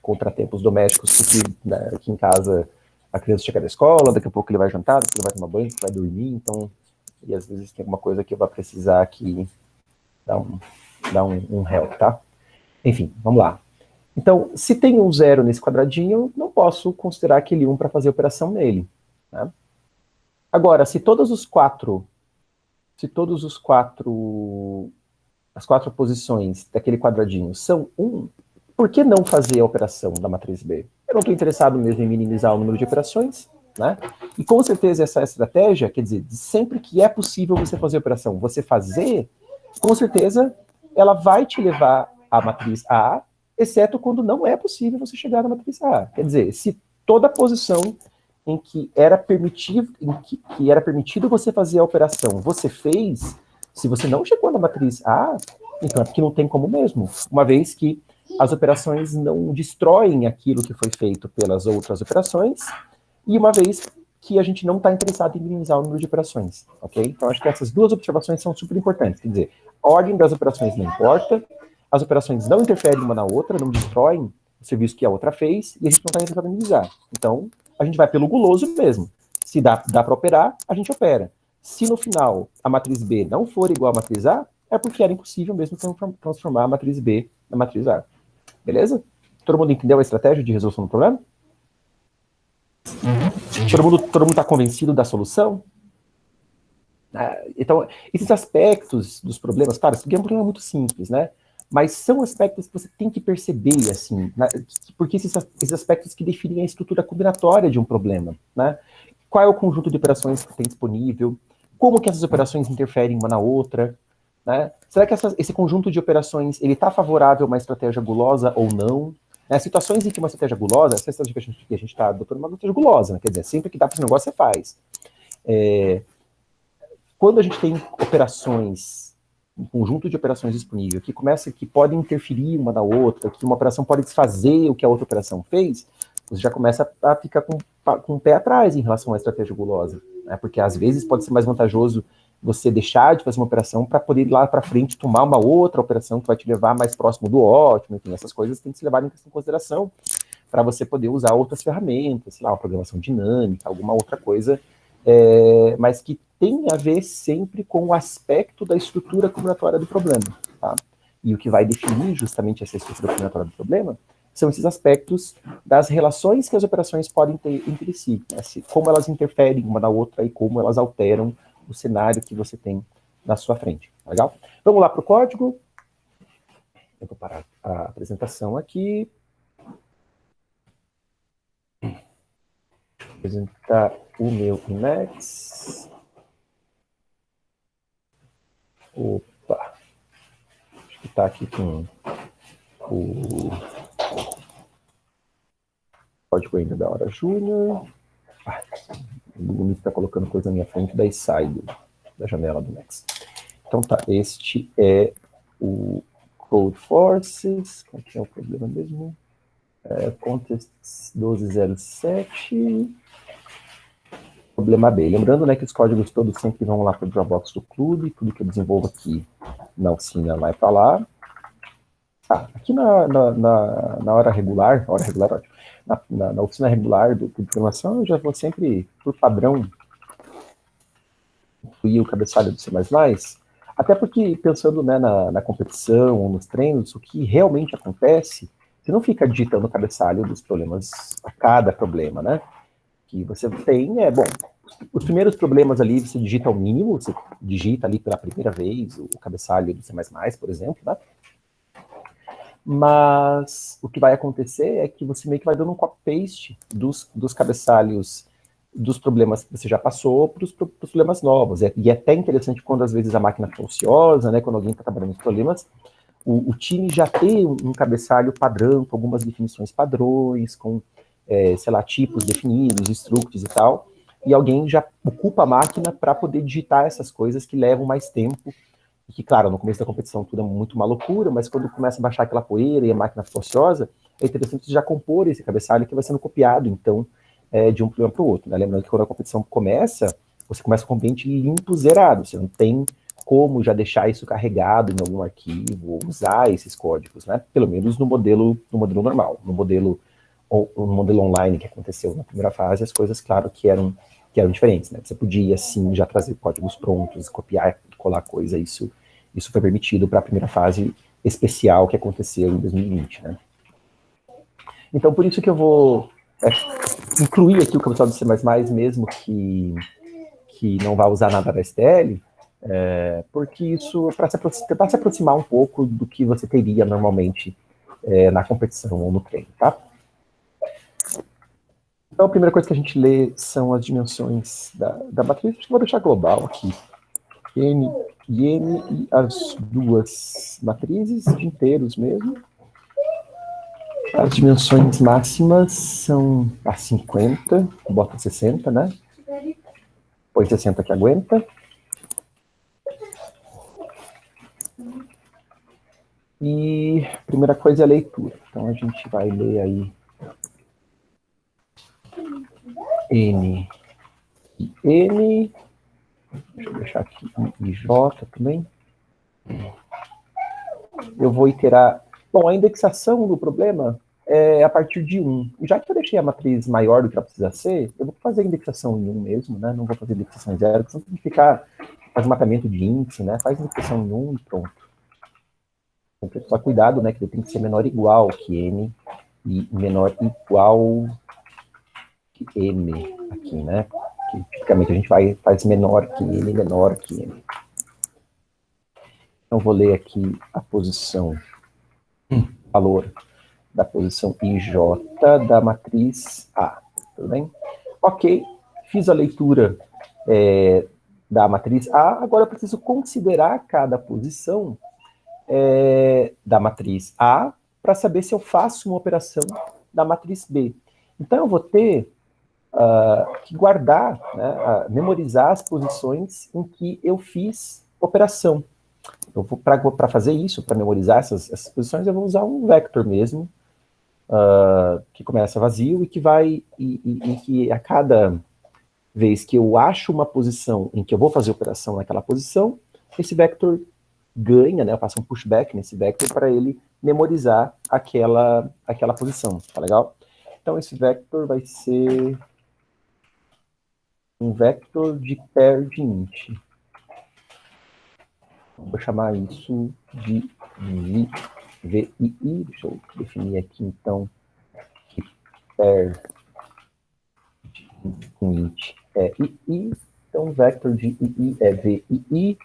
contratempos domésticos, porque né, aqui em casa a criança chega da escola, daqui a pouco ele vai jantar, depois ele vai tomar banho, vai dormir, então, e às vezes tem alguma coisa que eu vou precisar aqui dar um help, tá? Enfim, vamos lá. Então, se tem um 0 nesse quadradinho, eu não posso considerar aquele 1 para fazer operação nele, né? Agora, as 4 posições daquele quadradinho são 1, por que não fazer a operação da matriz B? Eu não estou interessado mesmo em minimizar o número de operações, né? E com certeza essa estratégia, quer dizer, sempre que é possível você fazer a operação, você fazer, com certeza ela vai te levar à matriz A, exceto quando não é possível você chegar na matriz A. Quer dizer, se toda posição em que era permitido você fazer a operação, você fez, se você não chegou na matriz A, então é porque não tem como mesmo, uma vez que as operações não destroem aquilo que foi feito pelas outras operações, e uma vez que a gente não está interessado em minimizar o número de operações, ok? Então, acho que essas duas observações são super importantes, quer dizer, a ordem das operações não importa, as operações não interferem uma na outra, não destroem o serviço que a outra fez, e a gente não está interessado em minimizar. Então, a gente vai pelo guloso mesmo. Se dá para operar, a gente opera. Se no final a matriz B não for igual à matriz A, é porque era impossível mesmo transformar a matriz B na matriz A. Beleza? Todo mundo entendeu a estratégia de resolução do problema? Todo mundo está convencido da solução? Então, esses aspectos dos problemas, claro, esse é um problema muito simples, né? Mas são aspectos que você tem que perceber, assim, né? Porque esses aspectos que definem a estrutura combinatória de um problema, né? Qual é o conjunto de operações que tem disponível? Como que essas operações interferem uma na outra? Né? Será que esse conjunto de operações ele está favorável a uma estratégia gulosa ou não? Né? Situações em que uma estratégia gulosa, essa estratégia que a gente está adotando é uma estratégia gulosa, né? Quer dizer, sempre que dá para esse negócio você faz. Quando a gente tem operações, um conjunto de operações disponível que podem interferir uma na outra, que uma operação pode desfazer o que a outra operação fez, você já começa a ficar com o pé atrás em relação à estratégia gulosa, né? Porque às vezes pode ser mais vantajoso você deixar de fazer uma operação para poder ir lá para frente tomar uma outra operação que vai te levar mais próximo do ótimo, enfim, essas coisas tem que ser levadas em consideração para você poder usar outras ferramentas, sei lá, uma programação dinâmica, alguma outra coisa, mas que tem a ver sempre com o aspecto da estrutura combinatória do problema, tá? E o que vai definir justamente essa estrutura combinatória do problema são esses aspectos das relações que as operações podem ter entre si, né? Como elas interferem uma na outra e como elas alteram o cenário que você tem na sua frente. Legal? Vamos lá para o código. Eu vou parar a apresentação aqui. Apresentar o meu Emacs. Opa. Acho que está aqui com o código ainda da hora júnior. O Google está colocando coisa na minha frente, daí sai da janela do Max. Então tá, este é o Code Forces. Qual que é o problema mesmo? Context 1207. Problema B. Lembrando, né, que os códigos todos sempre vão lá para o Dropbox do clube, tudo que eu desenvolvo aqui na oficina vai para lá. Aqui na hora regular ótimo, na oficina regular de programação, eu já vou sempre, por padrão, incluir o cabeçalho do C++, até porque, pensando, né, na competição ou nos treinos, o que realmente acontece, você não fica digitando o cabeçalho dos problemas a cada problema, né? Que você tem, os primeiros problemas ali, você digita ao mínimo, você digita ali pela primeira vez o cabeçalho do C++, por exemplo, né? Mas o que vai acontecer é que você meio que vai dando um copy-paste dos cabeçalhos dos problemas que você já passou para os problemas novos. E é até interessante quando, às vezes, a máquina está ociosa, né, quando alguém está trabalhando nos problemas, o time já tem um cabeçalho padrão, com algumas definições padrões, com, sei lá, tipos definidos, structs e tal, e alguém já ocupa a máquina para poder digitar essas coisas que levam mais tempo. E que, claro, no começo da competição tudo é muito uma loucura, mas quando começa a baixar aquela poeira e a máquina fica ociosa, é interessante já compor esse cabeçalho que vai sendo copiado, então, de um problema para o outro, né? Lembrando que quando a competição começa, você começa com o ambiente limpo, zerado, você não tem como já deixar isso carregado em algum arquivo, ou usar esses códigos, né? Pelo menos no modelo normal, no modelo online que aconteceu na primeira fase, as coisas, claro, que eram diferentes, né? Você podia, sim, já trazer códigos prontos, copiar, colar coisa, isso foi permitido para a primeira fase especial que aconteceu em 2020, né? Então, por isso que eu vou incluir aqui o cabeçalho do C++, mesmo que não vá usar nada da STL, porque isso, para tentar se aproximar um pouco do que você teria normalmente na competição ou no treino, tá? Então, a primeira coisa que a gente lê são as dimensões da matriz. Acho que vou deixar global aqui. N e as duas matrizes de inteiros mesmo. As dimensões máximas são a 50, bota 60, né? Põe 60 que aguenta. E a primeira coisa é a leitura. Então, a gente vai ler aí N e N. Deixa eu deixar aqui I e J também. Eu vou iterar. Bom, a indexação do problema é a partir de 1. Já que eu deixei a matriz maior do que ela precisa ser, eu vou fazer a indexação em 1 mesmo, né? Não vou fazer indexação em 0, porque senão tem que faz mapeamento de índice, né? Faz indexação em 1 e pronto. Tem que tomar cuidado, né? Que ele tem que ser menor ou igual que N e menor ou igual que M aqui, né? Que tipicamente a gente faz menor que N, menor que M. Então, vou ler aqui a posição, valor da posição IJ da matriz A, tudo bem? Ok, fiz a leitura da matriz A, agora eu preciso considerar cada posição da matriz A para saber se eu faço uma operação da matriz B. Então, eu vou ter que guardar, né, memorizar as posições em que eu fiz operação. Eu vou, para fazer isso, para memorizar essas posições, eu vou usar um vector mesmo, que começa vazio e que vai, e que a cada vez que eu acho uma posição em que eu vou fazer operação naquela posição, esse vector ganha, né, eu faço um pushback nesse vector para ele memorizar aquela posição, tá legal? Então esse vector vai ser um vector de pair de int. Vou chamar isso de VII. Deixa eu definir aqui, então, que pair com int é II. Então, vector de II é VII.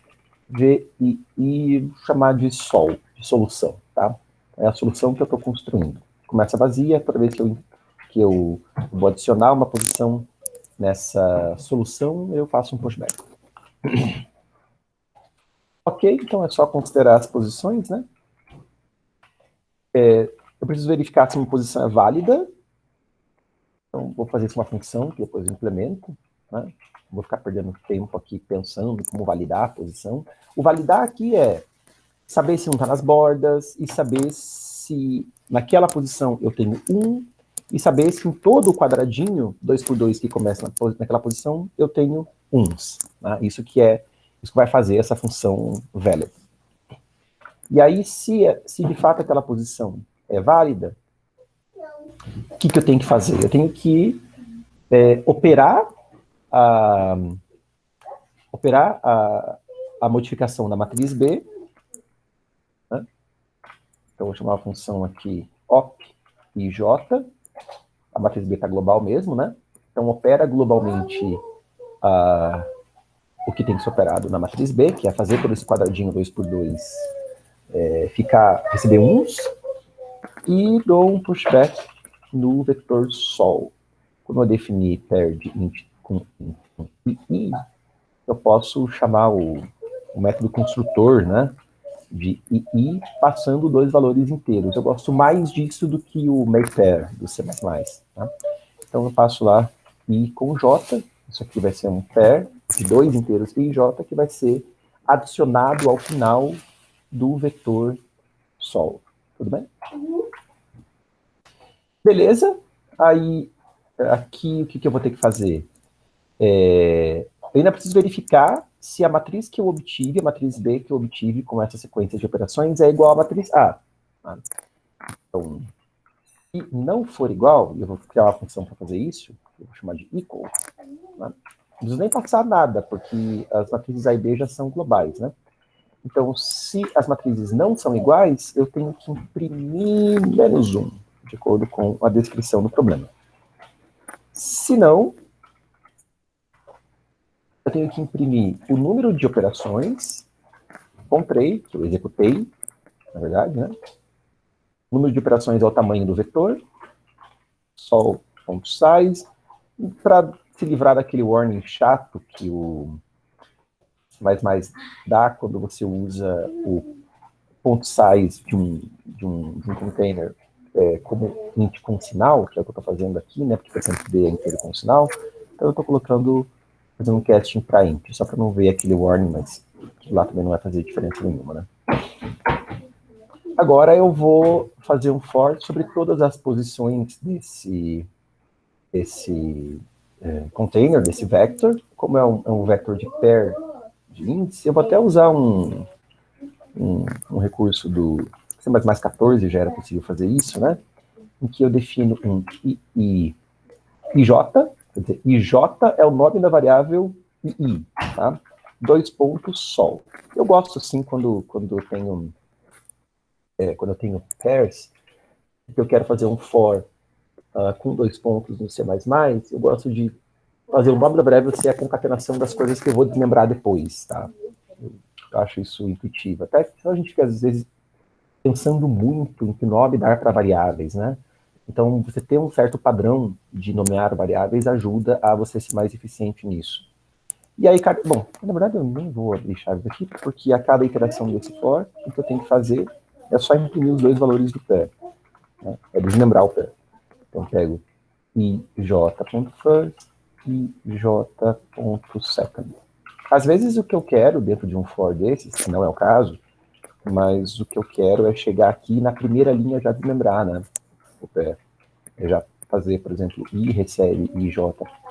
VII, vou chamar de sol, de solução, tá? É a solução que eu estou construindo. Começa vazia, toda vez que eu vou adicionar uma posição nessa solução, eu faço um pushback. Ok, então é só considerar as posições, né? Eu preciso verificar se uma posição é válida. Então, vou fazer isso uma função que depois eu implemento, né? Vou ficar perdendo tempo aqui pensando em como validar a posição. O validar aqui é saber se não está nas bordas e saber se naquela posição eu tenho 1 e saber se em todo o quadradinho 2x2 que começa naquela posição eu tenho 1s. Né? Isso que vai fazer essa função valid. E aí, se de fato aquela posição é válida, o que eu tenho que fazer? Eu tenho que operar a modificação da matriz B. Né? Então, vou chamar a função aqui op ij. A matriz B está global mesmo, né? Então, opera globalmente o que tem que ser operado na matriz B, que é fazer todo esse quadradinho 2x2 receber 1s, e dou um pushback no vetor sol. Quando eu definir pair de int com i, eu posso chamar o método construtor, né, de i, passando 2 valores inteiros. Eu gosto mais disso do que o makePair do C++. Tá? Então eu passo lá i com j, isso aqui vai ser um pair de 2 inteiros i e j, que vai ser adicionado ao final do vetor sol. Tudo bem? Beleza? Aí, aqui, o que eu vou ter que fazer? Eu ainda preciso verificar se a matriz que eu obtive, a matriz B que eu obtive com essa sequência de operações é igual à matriz A. Então, se não for igual, eu vou criar uma função para fazer isso, eu vou chamar de equal. Não preciso nem passar nada, porque as matrizes A e B já são globais, né? Então, se as matrizes não são iguais, eu tenho que imprimir -1, de acordo com a descrição do problema. Se não, eu tenho que imprimir o número de operações, encontrei, que eu executei, na verdade, né? O número de operações é o tamanho do vetor, sol.size, para se livrar daquele warning chato que o mais dá quando você usa o .size de um container como int com sinal, que é o que eu estou fazendo aqui, né, porque o tempo D é inteiro com sinal, então eu estou fazendo um casting para int, só para não ver aquele warning, mas lá também não vai fazer diferença nenhuma, né. Agora eu vou fazer um for sobre todas as posições desse container, desse vector. Como é um vector de pair de índice, eu vou até usar um recurso do C++14, já era possível fazer isso, né? Em que eu defino um ij, quer dizer, ij é o nome da variável ii, tá? 2 pontos sol. Eu gosto assim quando eu tenho pairs, que eu quero fazer um for com 2 pontos no C++, eu gosto de fazer o nome da variável ser a concatenação das coisas que eu vou desmembrar depois, tá? Eu acho isso intuitivo. Até a gente fica, às vezes, pensando muito em que nome dar para variáveis, né? Então, você ter um certo padrão de nomear variáveis ajuda a você ser mais eficiente nisso. E aí, bom, na verdade eu nem vou abrir chaves aqui, porque a cada iteração desse for, o que eu tenho que fazer é só imprimir os 2 valores do pair, né? É desmembrar o pair. Então, eu pego ij.first e ij.second. Às vezes o que eu quero dentro de um for desses, se não é o caso, mas o que eu quero é chegar aqui na primeira linha já desmembrar, né? já fazer, por exemplo, I recebe IJ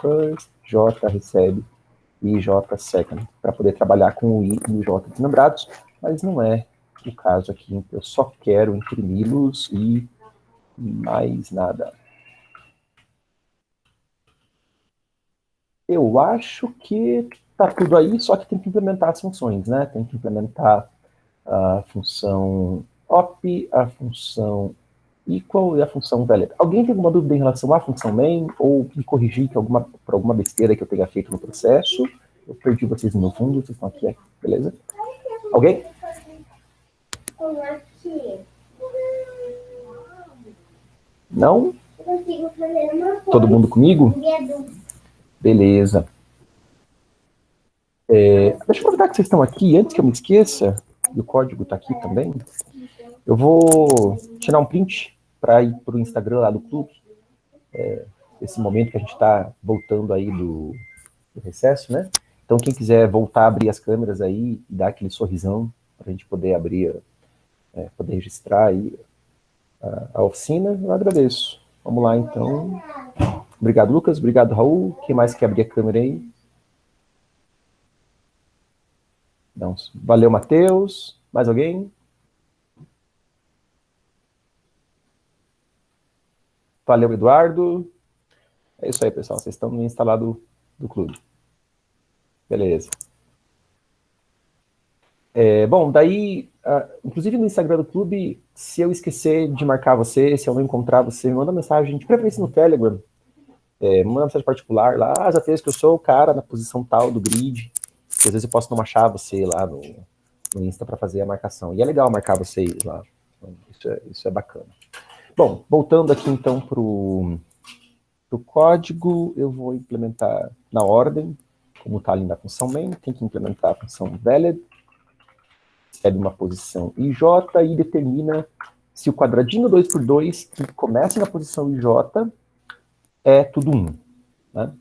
first, J recebe IJ second, para poder trabalhar com o I e o J desmembrados, mas não é o caso aqui, então eu só quero imprimi-los e mais nada. Eu acho que tá tudo aí, só que tem que implementar as funções, né? Tem que implementar a função op, a função equal e a função valid. Alguém tem alguma dúvida em relação à função main, ou me corrigir que por alguma besteira que eu tenha feito no processo? Eu perdi vocês no fundo, vocês estão aqui, beleza? Alguém? Não? Todo mundo comigo? Beleza. Deixa eu aproveitar que vocês estão aqui, antes que eu me esqueça, e o código está aqui também, eu vou tirar um print para ir para o Instagram lá do clube, esse momento que a gente está voltando aí do recesso, né? Então, quem quiser voltar a abrir as câmeras aí e dar aquele sorrisão para a gente poder abrir, poder registrar aí a oficina, eu agradeço. Vamos lá, então. Obrigado, Lucas. Obrigado, Raul. Quem mais quer abrir a câmera aí? Não. Valeu, Matheus. Mais alguém? Valeu, Eduardo. É isso aí, pessoal. Vocês estão no instalado do clube. Beleza. Bom, daí, inclusive no Instagram do clube, se eu esquecer de marcar você, se eu não encontrar você, me manda mensagem, de preferência no Telegram, manda mensagem particular lá, já fez que eu sou o cara na posição tal do grid, que às vezes eu posso não achar você lá no Insta para fazer a marcação. E é legal marcar vocês lá, isso é bacana. Bom, voltando aqui então para o código, eu vou implementar na ordem, como está ali na função main, tem que implementar a função valid, recebe uma posição IJ e determina se o quadradinho 2x2 que começa na posição IJ é tudo 1. Né?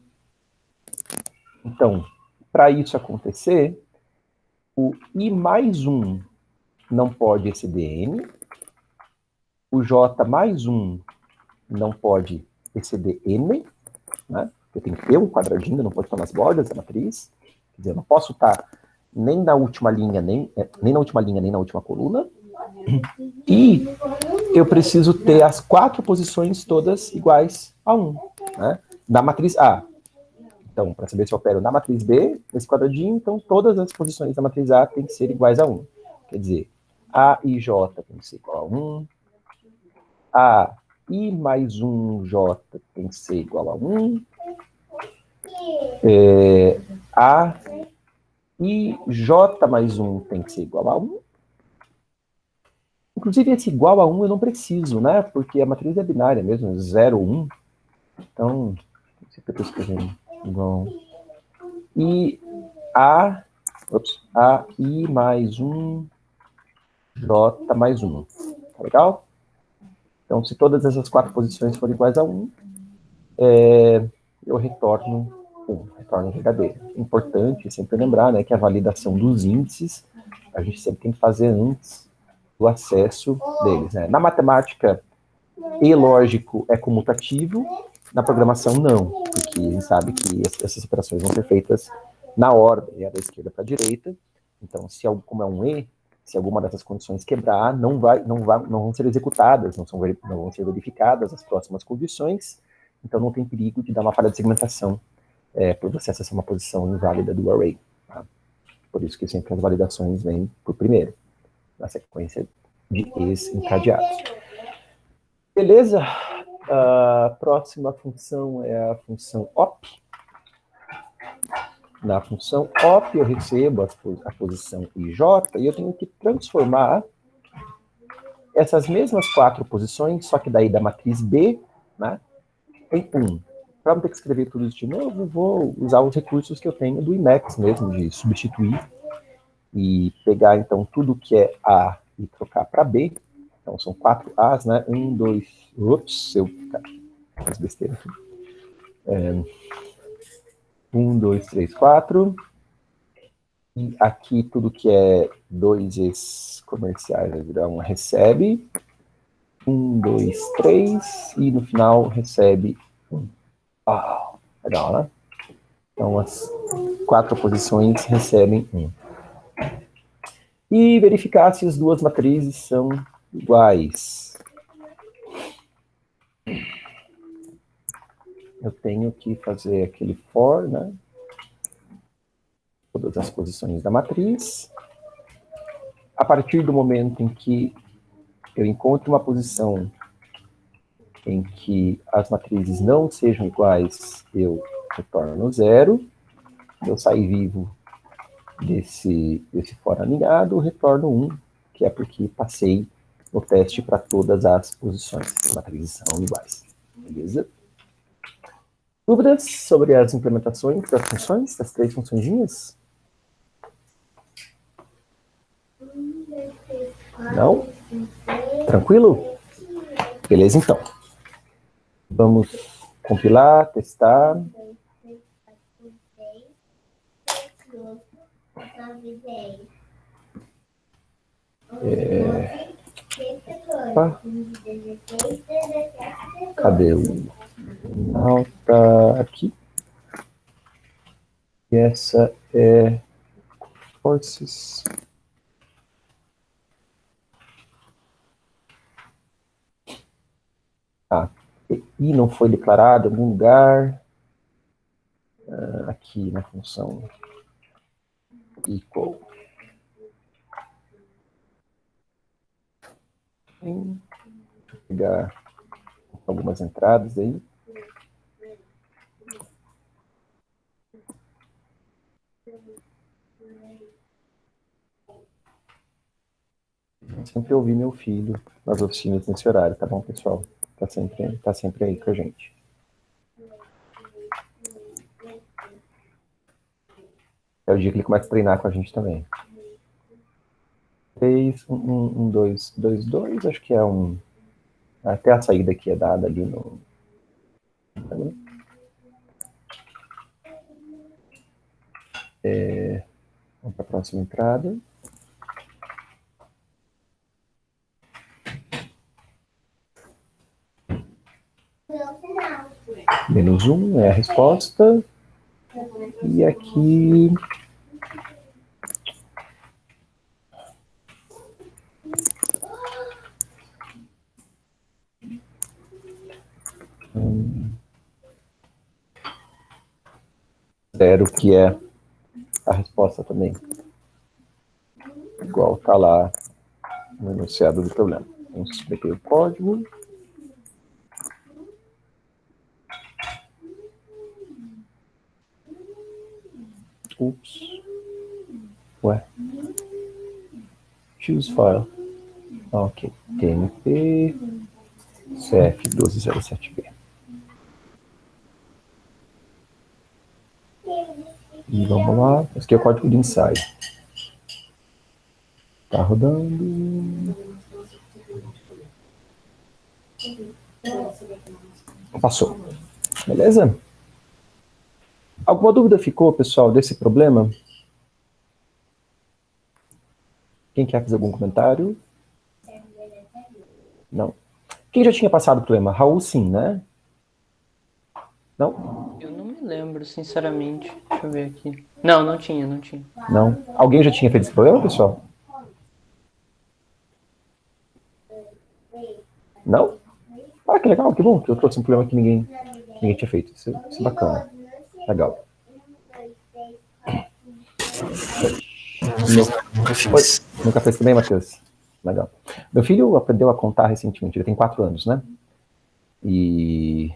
Então, para isso acontecer, o I mais 1 não pode exceder N, o J mais 1 não pode exceder N, né? Eu tenho que ter um quadradinho, não pode estar nas bordas da matriz, quer dizer, eu não posso estar nem na última linha, nem na última linha, nem na última coluna. E eu preciso ter as 4 posições todas iguais a 1, né? Da matriz A. Então, para saber se eu opero na matriz B, nesse quadradinho, então todas as posições da matriz A têm que ser iguais a 1. Quer dizer, A e J tem que ser igual a 1. A I mais 1 J tem que ser igual a 1. A e J mais 1 tem que ser igual a 1. Inclusive, esse igual a 1 eu não preciso, né? Porque a matriz é binária mesmo, 0, 1. Então, sempre estou escrevendo igual. E A I mais 1, J mais 1. Tá legal? Então, se todas essas 4 posições forem iguais a 1, eu retorno 1, retorno verdadeiro. Importante sempre lembrar, né, que a validação dos índices, a gente sempre tem que fazer antes do acesso deles. Né? Na matemática, E lógico é comutativo, na programação não, porque a gente sabe que essas operações vão ser feitas na ordem, da esquerda para a direita. Então, como é um E, se alguma dessas condições quebrar, não vão ser executadas, não vão ser verificadas as próximas condições, então não tem perigo de dar uma falha de segmentação por você acessar uma posição inválida do array. Tá? Por isso que sempre as validações vêm por primeiro, na sequência de E's encadeados. Beleza? A próxima função é a função op. Na função op eu recebo a posição IJ e eu tenho que transformar essas mesmas 4 posições, só que daí da matriz B, né, em 1. Para não ter que escrever tudo isso de novo, vou usar os recursos que eu tenho do Emacs mesmo, de substituir e pegar então tudo que é A e trocar para B. Então são 4 As, né? 1, 2, ups, as besteiras. 1, 2, 3, 4. E aqui tudo que é 2 E's comerciais vai virar uma recebe. 1, 2, 3, e no final recebe 1. Legal, né? Então, as 4 posições recebem 1. E verificar se as duas matrizes são iguais. Eu tenho que fazer aquele for, né? Todas as posições da matriz. A partir do momento em que eu encontro uma posição em que as matrizes não sejam iguais, eu retorno 0. Eu sair vivo desse for alinhado, retorno 1, que é porque passei no teste para todas as posições. As matrizes são iguais. Beleza? Dúvidas sobre as implementações das funções, das 3 funçõezinhas? Não? Tranquilo? Beleza, então. Vamos compilar, testar. Opa. Cadê o alta aqui? E essa é forces. E não foi declarado em algum lugar. Aqui na função equal. Vou pegar algumas entradas aí. Sempre ouvi meu filho nas oficinas nesse horário, tá bom, pessoal? Tá sempre aí com a gente. É o dia que ele começa a treinar com a gente também. 3, 1, 1, 2, 2, 2, acho que é um... Até a saída aqui é dada ali no... Vamos para a próxima entrada. -1 é a resposta. E aqui... Zero, que é a resposta também. Igual está lá no enunciado do problema. Vamos explicar o código. Ups. Ué. Choose file. Ok. TMP CF1207B. E vamos lá. Esse aqui é o código de ensaio. Tá rodando. Passou. Beleza? Alguma dúvida ficou, pessoal, desse problema? Quem quer fazer algum comentário? Não. Quem já tinha passado o problema? Raul, sim, né? Não? Eu não me lembro, sinceramente. Deixa eu ver aqui. Não, não tinha. Não. Alguém já tinha feito esse problema, pessoal? Não? Ah, que legal, que bom que eu trouxe um problema que ninguém tinha feito. Isso é bacana. Legal. Nunca fiz. Nunca fez também, Matheus? Legal. Meu filho aprendeu a contar recentemente, ele tem 4 anos, né? E...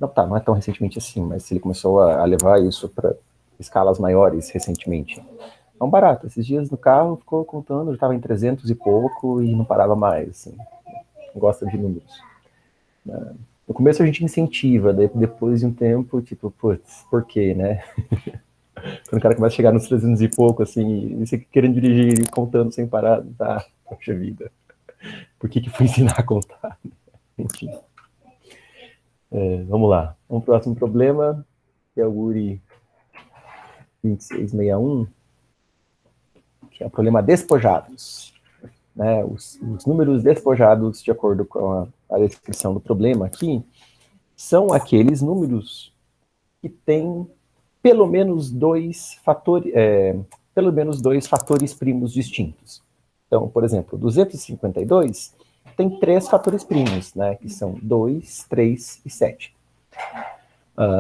não é tão recentemente assim, mas ele começou a levar isso para escalas maiores recentemente. É um barato. Esses dias no carro ficou contando, já estava em 300 e pouco e não parava mais, assim. Não gosta de números. No começo a gente incentiva, depois de um tempo, tipo, putz, por quê, né? Quando o cara começa a chegar nos 300 e pouco, assim, e você querendo dirigir e contando sem parar, tá, poxa vida. Por que fui ensinar a contar? Enfim. Vamos lá. Um próximo problema, que é o URI 2661, que é o problema despojados. né, os números despojados, de acordo com a descrição do problema aqui, são aqueles números que têm pelo menos dois fatores primos distintos. Então, por exemplo, 252 tem 3 fatores primos, né, que são 2, 3 e 7.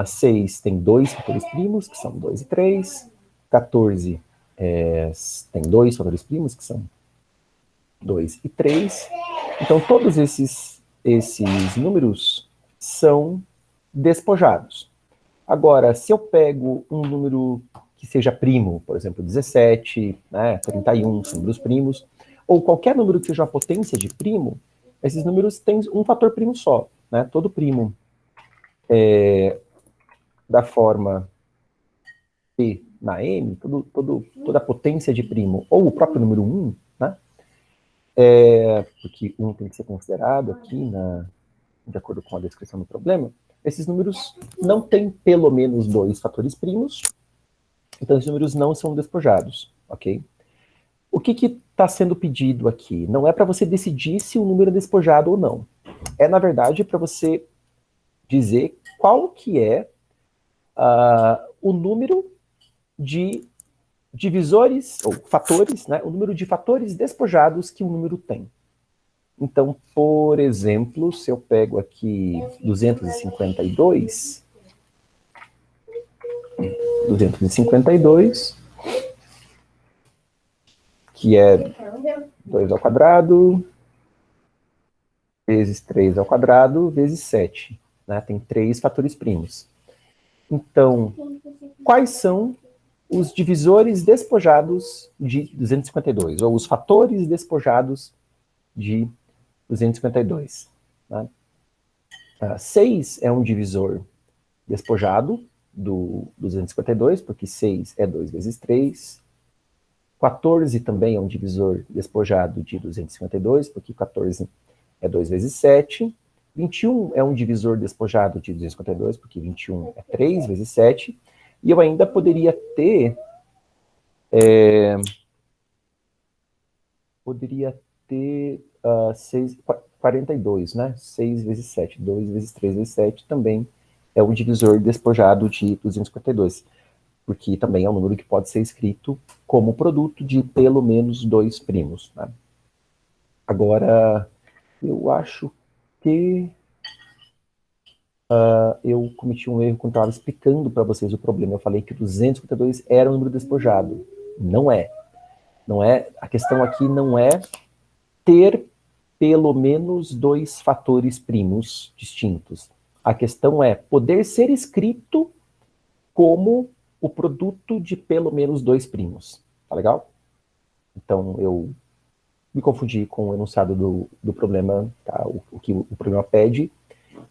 6 tem 2 fatores primos, que são 2 e 3. 14 tem 2 fatores primos, que são 2 e 3. Então, todos esses números são despojados. Agora, se eu pego um número que seja primo, por exemplo, 17, né, 31, são números primos, ou qualquer número que seja uma potência de primo, esses números têm um fator primo só, né? Todo primo da forma P na N, toda potência de primo, ou o próprio número 1, né? Porque 1 tem que ser considerado aqui, de acordo com a descrição do problema, esses números não têm pelo menos 2 fatores primos, então esses números não são despojados, ok? O que está sendo pedido aqui? Não é para você decidir se o número é despojado ou não. É, na verdade, para você dizer qual que é o número de divisores, ou fatores, né? O número de fatores despojados que o número tem. Então, por exemplo, se eu pego aqui 252, que é 2 ao quadrado, vezes 3 ao quadrado, vezes 7. Né? Tem 3 fatores primos. Então, quais são os divisores despojados de 252, ou os fatores despojados de 252? Né? 6 é um divisor despojado do 252, porque 6 é 2 vezes 3. 14 também é um divisor despojado de 252, porque 14 é 2 vezes 7. 21 é um divisor despojado de 252, porque 21 é 3 vezes 7. E eu ainda poderia ter... 42, né? 6 vezes 7. 2 vezes 3 vezes 7 também é um divisor despojado de 252. Porque também é um número que pode ser escrito como produto de pelo menos 2 primos. Né? Agora, eu acho que eu cometi um erro quando estava explicando para vocês o problema. Eu falei que 252 era um número despojado. Não é. Não é. A questão aqui não é ter pelo menos 2 fatores primos distintos. A questão é poder ser escrito como o produto de pelo menos 2 primos. Tá legal? Então, eu me confundi com o enunciado do problema. Tá? O que o problema pede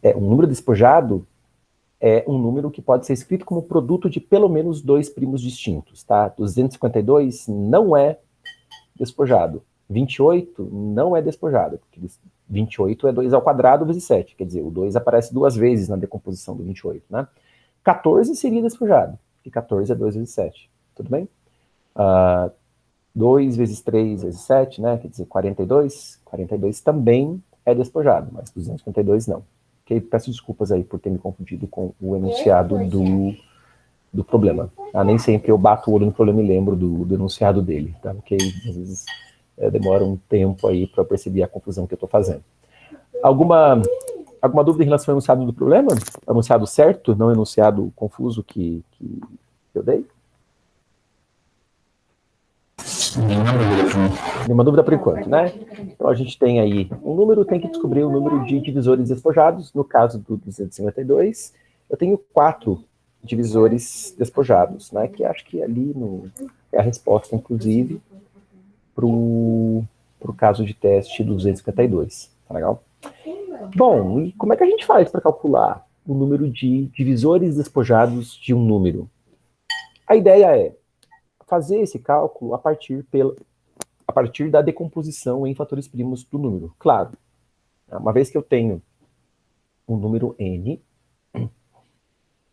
é um número despojado é um número que pode ser escrito como produto de pelo menos 2 primos distintos. Tá? 252 não é despojado. 28 não é despojado, porque 28 é 2 ao quadrado vezes 7. Quer dizer, o 2 aparece 2 vezes na decomposição do 28. Né? 14 seria despojado, porque 14 é 2 vezes 7. Tudo bem? 2 vezes 3 vezes 7, né? Quer dizer, 42. 42 também é despojado, mas 252 não. Okay? Peço desculpas aí por ter me confundido com o enunciado do problema. Nem sempre eu bato o olho no problema e lembro do enunciado dele. Tá? Okay? Às vezes demora um tempo aí para perceber a confusão que eu estou fazendo. Alguma dúvida em relação ao enunciado do problema? Enunciado certo, não enunciado confuso que eu dei? Nenhuma dúvida por enquanto, né? Então a gente tem aí um número, tem que descobrir o número de divisores despojados. No caso do 252, eu tenho 4 divisores despojados, né? Que acho que ali é a resposta, inclusive, para o caso de teste do 252. Tá legal? Bom, e como é que a gente faz para calcular o número de divisores despojados de um número? A ideia é fazer esse cálculo a partir da decomposição em fatores primos do número. Claro, uma vez que eu tenho um número n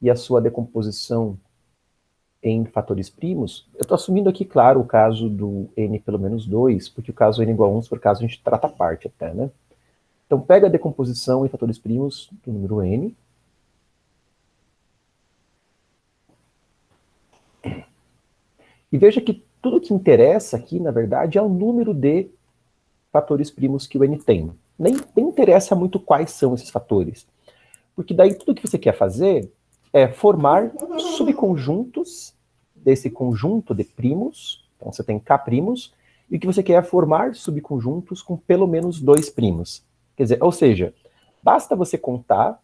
e a sua decomposição em fatores primos, eu estou assumindo aqui, claro, o caso do n pelo menos 2, porque o caso n igual a 1, se for caso, a gente trata a parte até, né? Então, pega a decomposição em fatores primos do número n. E veja que tudo que interessa aqui, na verdade, é o número de fatores primos que o n tem. Nem interessa muito quais são esses fatores. Porque daí tudo que você quer fazer é formar subconjuntos desse conjunto de primos. Então você tem K primos, e o que você quer é formar subconjuntos com pelo menos 2 primos. Quer dizer, ou seja, basta você contar,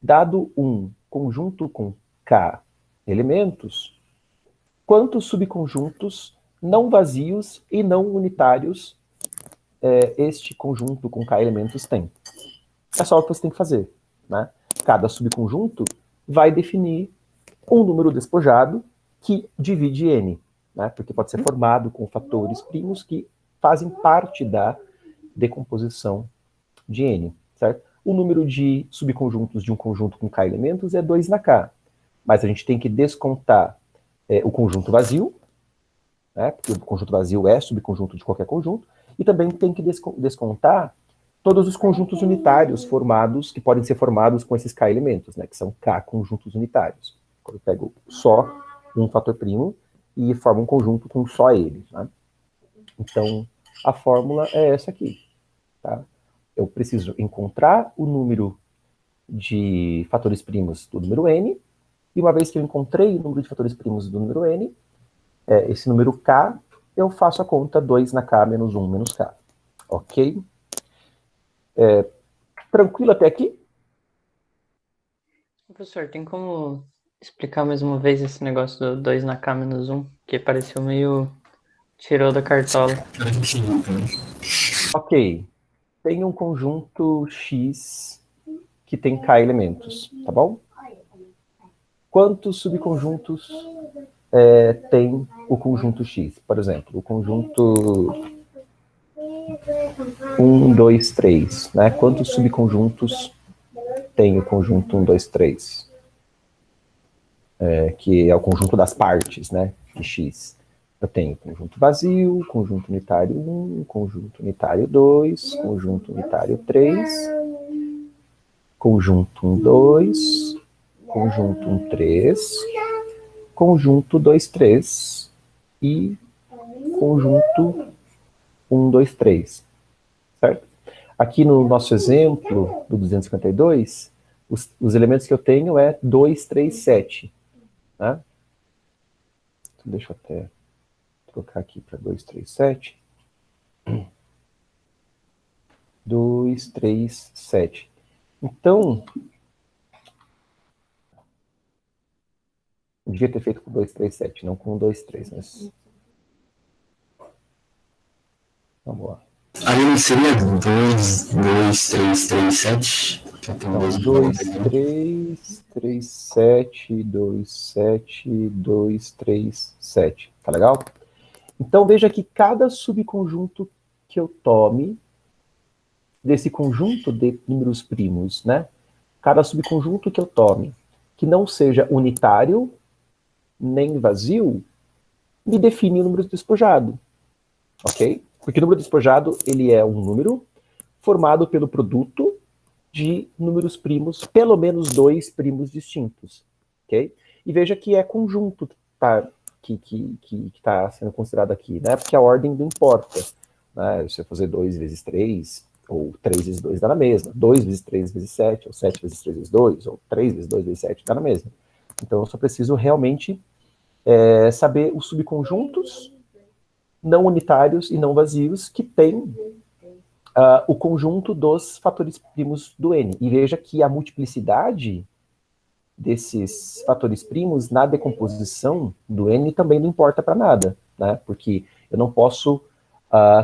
dado um conjunto com K elementos, quantos subconjuntos não vazios e não unitários este conjunto com K elementos tem. É só o que você tem que fazer, né? Cada subconjunto vai definir um número despojado que divide n, né? Porque pode ser formado com fatores primos que fazem parte da decomposição de n, certo? O número de subconjuntos de um conjunto com K elementos é 2 na K, mas a gente tem que descontar o conjunto vazio, né? Porque o conjunto vazio é subconjunto de qualquer conjunto, e também tem que descontar todos os conjuntos unitários formados, que podem ser formados com esses K elementos, né, que são K conjuntos unitários. Quando eu pego só um fator primo e formo um conjunto com só ele. Né? Então, a fórmula é essa aqui. Tá? Eu preciso encontrar o número de fatores primos do número n, e uma vez que eu encontrei o número de fatores primos do número n, esse número k, eu faço a conta 2 na k menos 1 menos k. Ok? Tranquilo até aqui? Professor, tem como explicar mais uma vez esse negócio do 2 na K menos 1? Que pareceu meio... tirou da cartola. Ok. Tem um conjunto X que tem K elementos, tá bom? Quantos subconjuntos tem o conjunto X? Por exemplo, o conjunto 1, 2, 3, né? Quantos subconjuntos tem o conjunto 1, 2, 3? Que é o conjunto das partes, né? De X. Eu tenho conjunto vazio, conjunto unitário 1, conjunto unitário 2, conjunto unitário 3, conjunto 1, 2, conjunto 1, 3, conjunto 2, 3 e conjunto 1, 2, 3. Certo? Aqui no nosso exemplo do 252, os elementos que eu tenho é 2, 3, 7. Né? Então, deixa eu até trocar aqui para 2, 3, 7. 2, 3, 7. Então, eu devia ter feito com 2, 3, 7, não com 2, 3, mas... Vamos lá. Ali não seria 2, 2, 3, 3, 7? Então, 2, 3, 3, 7, 2, 7, 2, 3, 7. Tá legal? Então, veja que cada subconjunto que eu tome desse conjunto de números primos, né? Cada subconjunto que eu tome que não seja unitário, nem vazio, me define o número despojado. Ok? Porque o número despojado, ele é um número formado pelo produto de números primos, pelo menos 2 primos distintos. Ok? E veja que é conjunto que está sendo considerado aqui, né? Porque a ordem não importa. Né? Se eu fazer 2 vezes 3, ou 3 vezes 2 dá na mesma. 2 vezes 3 vezes 7, ou 7 vezes 3 vezes 2, ou 3 vezes 2 vezes 7 dá na mesma. Então eu só preciso realmente saber os subconjuntos não unitários e não vazios que tem o conjunto dos fatores primos do n. E veja que a multiplicidade desses fatores primos na decomposição do n também não importa para nada, né? Porque eu não posso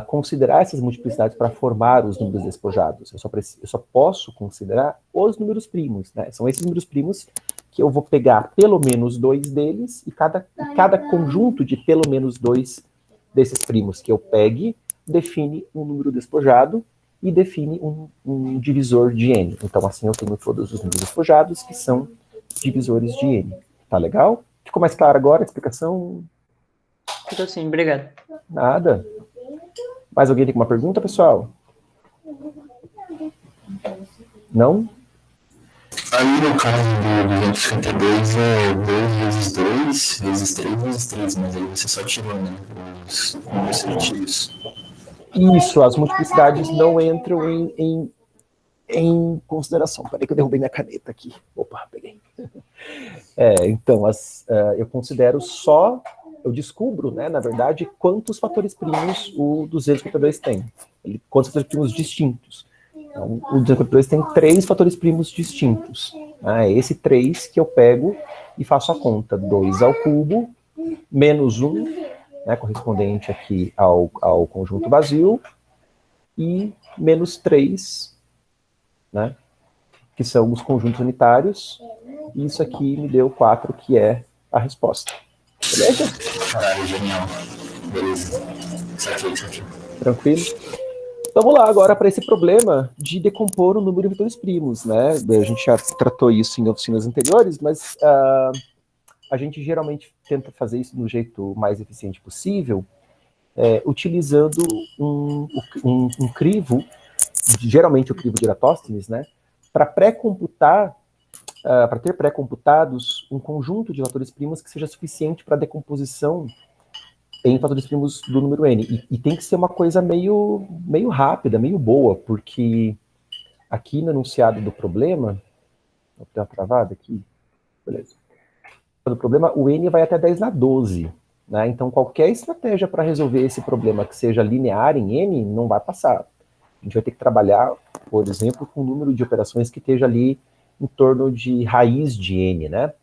considerar essas multiplicidades para formar os números despojados. Eu só posso considerar os números primos, né? São esses números primos que eu vou pegar pelo menos 2 deles, e cada conjunto de pelo menos 2 desses primos que eu pegue define um número despojado e define um divisor de n. Então, assim, eu tenho todos os números despojados que são divisores de n. Tá legal? Ficou mais clara agora a explicação? Ficou assim, obrigado. Nada. Mais alguém tem uma pergunta, pessoal? Não? Aí no caso do 252 é 2 vezes 2, vezes 3, vezes 3, mas aí você só tirou, né? Os números seletivos. Isso, as multiplicidades não entram em consideração. Peraí que eu derrubei minha caneta aqui. Opa, peguei. Então, eu considero só, eu descubro, né, na verdade, quantos fatores primos o 252 tem. Quantos fatores primos distintos. Então, o 252 tem 3 fatores primos distintos. É esse 3 que eu pego e faço a conta. 2 ao cubo, menos 1, né, correspondente aqui ao conjunto vazio, e menos 3, né, que são os conjuntos unitários. E isso aqui me deu 4, que é a resposta. Beleza? Caralho, genial. Beleza. Isso aqui. Tranquilo? Vamos lá agora para esse problema de decompor o número de fatores primos, né? A gente já tratou isso em oficinas anteriores, mas a gente geralmente tenta fazer isso do jeito mais eficiente possível, utilizando um crivo, geralmente o crivo de Eratóstenes, né? Para pré-computar, para ter pré-computados um conjunto de fatores primos que seja suficiente para decomposição em fatores primos do número n. E tem que ser uma coisa meio rápida, meio boa, porque aqui no enunciado do problema, vou ter uma travada aqui, beleza. No problema, o n vai até 10 na 12, né? Então qualquer estratégia para resolver esse problema que seja linear em n não vai passar. A gente vai ter que trabalhar, por exemplo, com um número de operações que esteja ali em torno de raiz de n, né?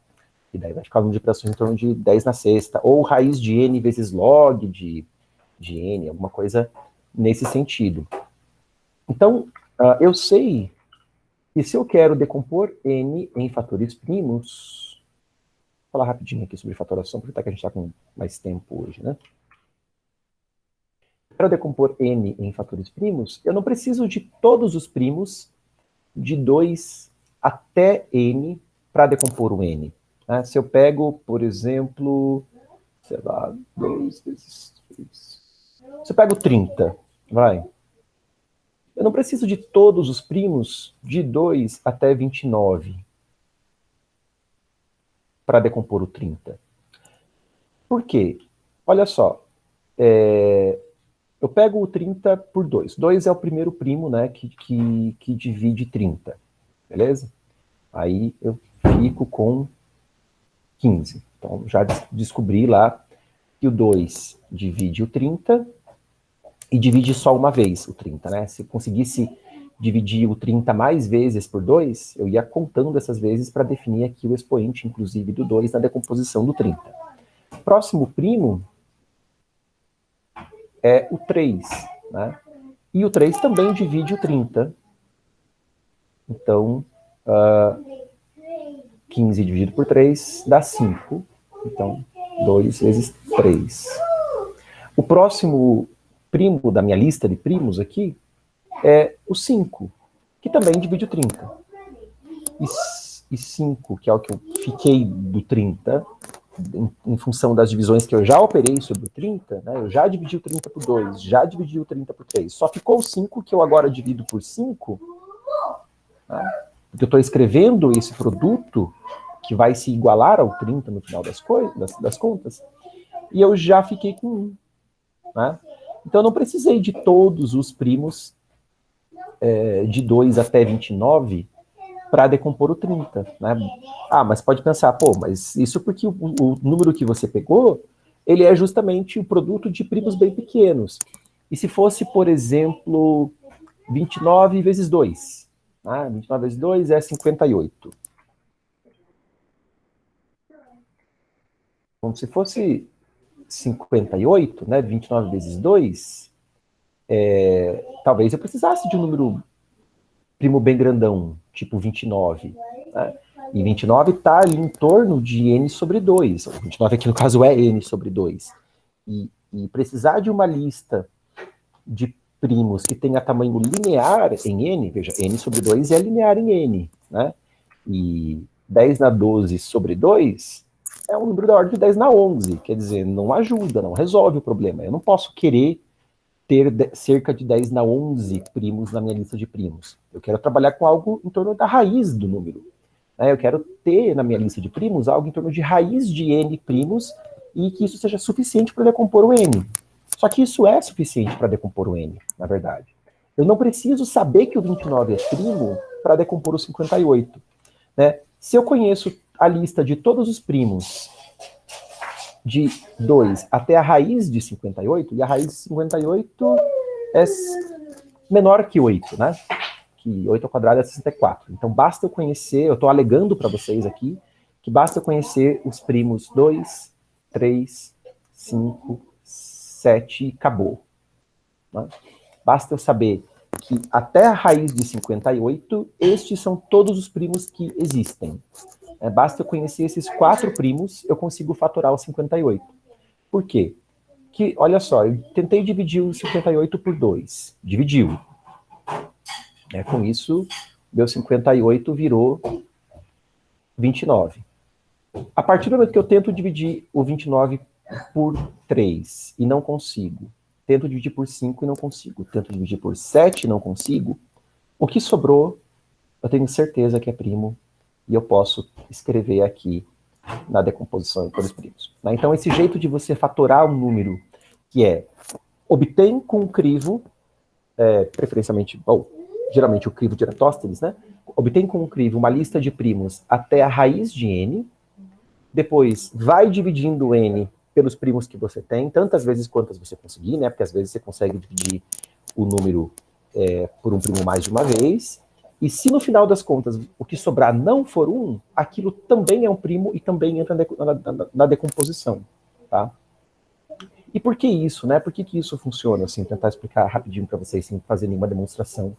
E daí vai ficar um número de operações em torno de 10 na sexta, ou raiz de n vezes log de n, alguma coisa nesse sentido. Então, eu sei que se eu quero decompor n em fatores primos, vou falar rapidinho aqui sobre fatoração, porque tá que a gente está com mais tempo hoje, né? Para decompor n em fatores primos, eu não preciso de todos os primos de 2 até n para decompor o n. Se eu pego, por exemplo, sei lá, 2 vezes 3. Se eu pego 30, vai. Eu não preciso de todos os primos de 2 até 29 para decompor o 30. Por quê? Olha só, eu pego o 30 por 2. 2 é o primeiro primo, né, que divide 30, beleza? Aí eu fico com 15. Então, já descobri lá que o 2 divide o 30 e divide só uma vez o 30, né? Se eu conseguisse dividir o 30 mais vezes por 2, eu ia contando essas vezes para definir aqui o expoente, inclusive, do 2 na decomposição do 30. Próximo primo é o 3, né? E o 3 também divide o 30. Então, 15 dividido por 3 dá 5. Então, 2 vezes 3. O próximo primo da minha lista de primos aqui é o 5, que também divide o 30. E 5, que é o que eu fiquei do 30, em função das divisões que eu já operei sobre o 30, né, eu já dividi o 30 por 2, já dividi o 30 por 3. Só ficou o 5, que eu agora divido por 5, né, porque eu estou escrevendo esse produto que vai se igualar ao 30 no final das contas, e eu já fiquei com 1. Né? Então eu não precisei de todos os primos de 2 até 29 para decompor o 30. Né? Mas pode pensar, mas isso porque o número que você pegou, ele é justamente o produto de primos bem pequenos. E se fosse, por exemplo, 29 vezes 2? 29 vezes 2 é 58. Então, se fosse 58, né, 29 vezes 2, talvez eu precisasse de um número primo bem grandão, tipo 29. Né? E 29 está ali em torno de n sobre 2. 29 aqui no caso é n sobre 2. E precisar de uma lista de primos que tenha tamanho linear em n, veja, n sobre 2 é linear em n, né? E 10 na 12 sobre 2 é um número da ordem de 10 na 11, quer dizer, não ajuda, não resolve o problema. Eu não posso querer ter cerca de 10 na 11 primos na minha lista de primos. Eu quero trabalhar com algo em torno da raiz do número. Eu quero ter na minha lista de primos algo em torno de raiz de n primos e que isso seja suficiente para decompor o n. Só que isso é suficiente para decompor o n, na verdade. Eu não preciso saber que o 29 é primo para decompor o 58. Né? Se eu conheço a lista de todos os primos de 2 até a raiz de 58, e a raiz de 58 é menor que 8, né? Que 8 ao quadrado é 64. Então, basta eu conhecer, eu estou alegando para vocês aqui, que basta eu conhecer os primos 2, 3, 5, 7 e acabou. Né? Basta eu saber que até a raiz de 58, estes são todos os primos que existem. Basta eu conhecer esses 4 primos, eu consigo fatorar o 58. Por quê? Que, olha só, eu tentei dividir o 58 por 2. Dividiu. Com isso, meu 58 virou 29. A partir do momento que eu tento dividir o 29 por 3 e não consigo, tento dividir por 5 e não consigo, tento dividir por 7 e não consigo, o que sobrou, eu tenho certeza que é primo, e eu posso escrever aqui na decomposição pelos primos. Então, esse jeito de você fatorar um número, que é, obtém com o crivo, preferencialmente, geralmente o crivo de Eratóstenes, né? Obtém com o crivo uma lista de primos até a raiz de n, depois vai dividindo n pelos primos que você tem, tantas vezes quantas você conseguir, né? Porque às vezes você consegue dividir o número por um primo mais de uma vez, e se no final das contas o que sobrar não for 1, aquilo também é um primo e também entra na decomposição, tá? E por que isso, né? Por que isso funciona? Assim, tentar explicar rapidinho para vocês, sem fazer nenhuma demonstração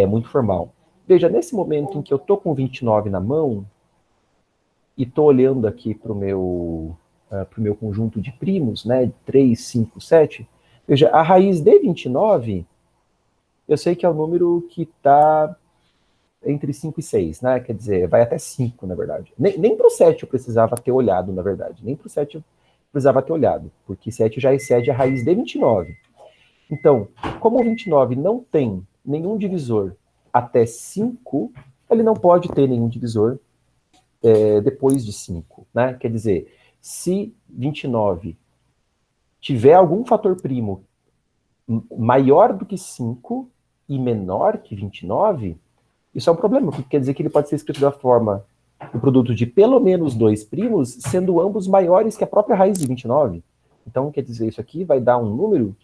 muito formal. Veja, nesse momento em que eu estou com 29 na mão, e estou olhando aqui para o meu conjunto de primos, né? 3, 5, 7, veja, a raiz de 29, eu sei que é o número que está entre 5 e 6, né? Quer dizer, vai até 5, na verdade. Nem para o 7 eu precisava ter olhado, na verdade. Nem para o 7 eu precisava ter olhado, porque 7 já excede a raiz de 29. Então, como o 29 não tem nenhum divisor até 5, ele não pode ter nenhum divisor depois de 5, né? Quer dizer, se 29 tiver algum fator primo maior do que 5 e menor que 29, isso é um problema, porque quer dizer que ele pode ser escrito da forma do produto de pelo menos 2 primos, sendo ambos maiores que a própria raiz de 29. Então, quer dizer, isso aqui vai dar um número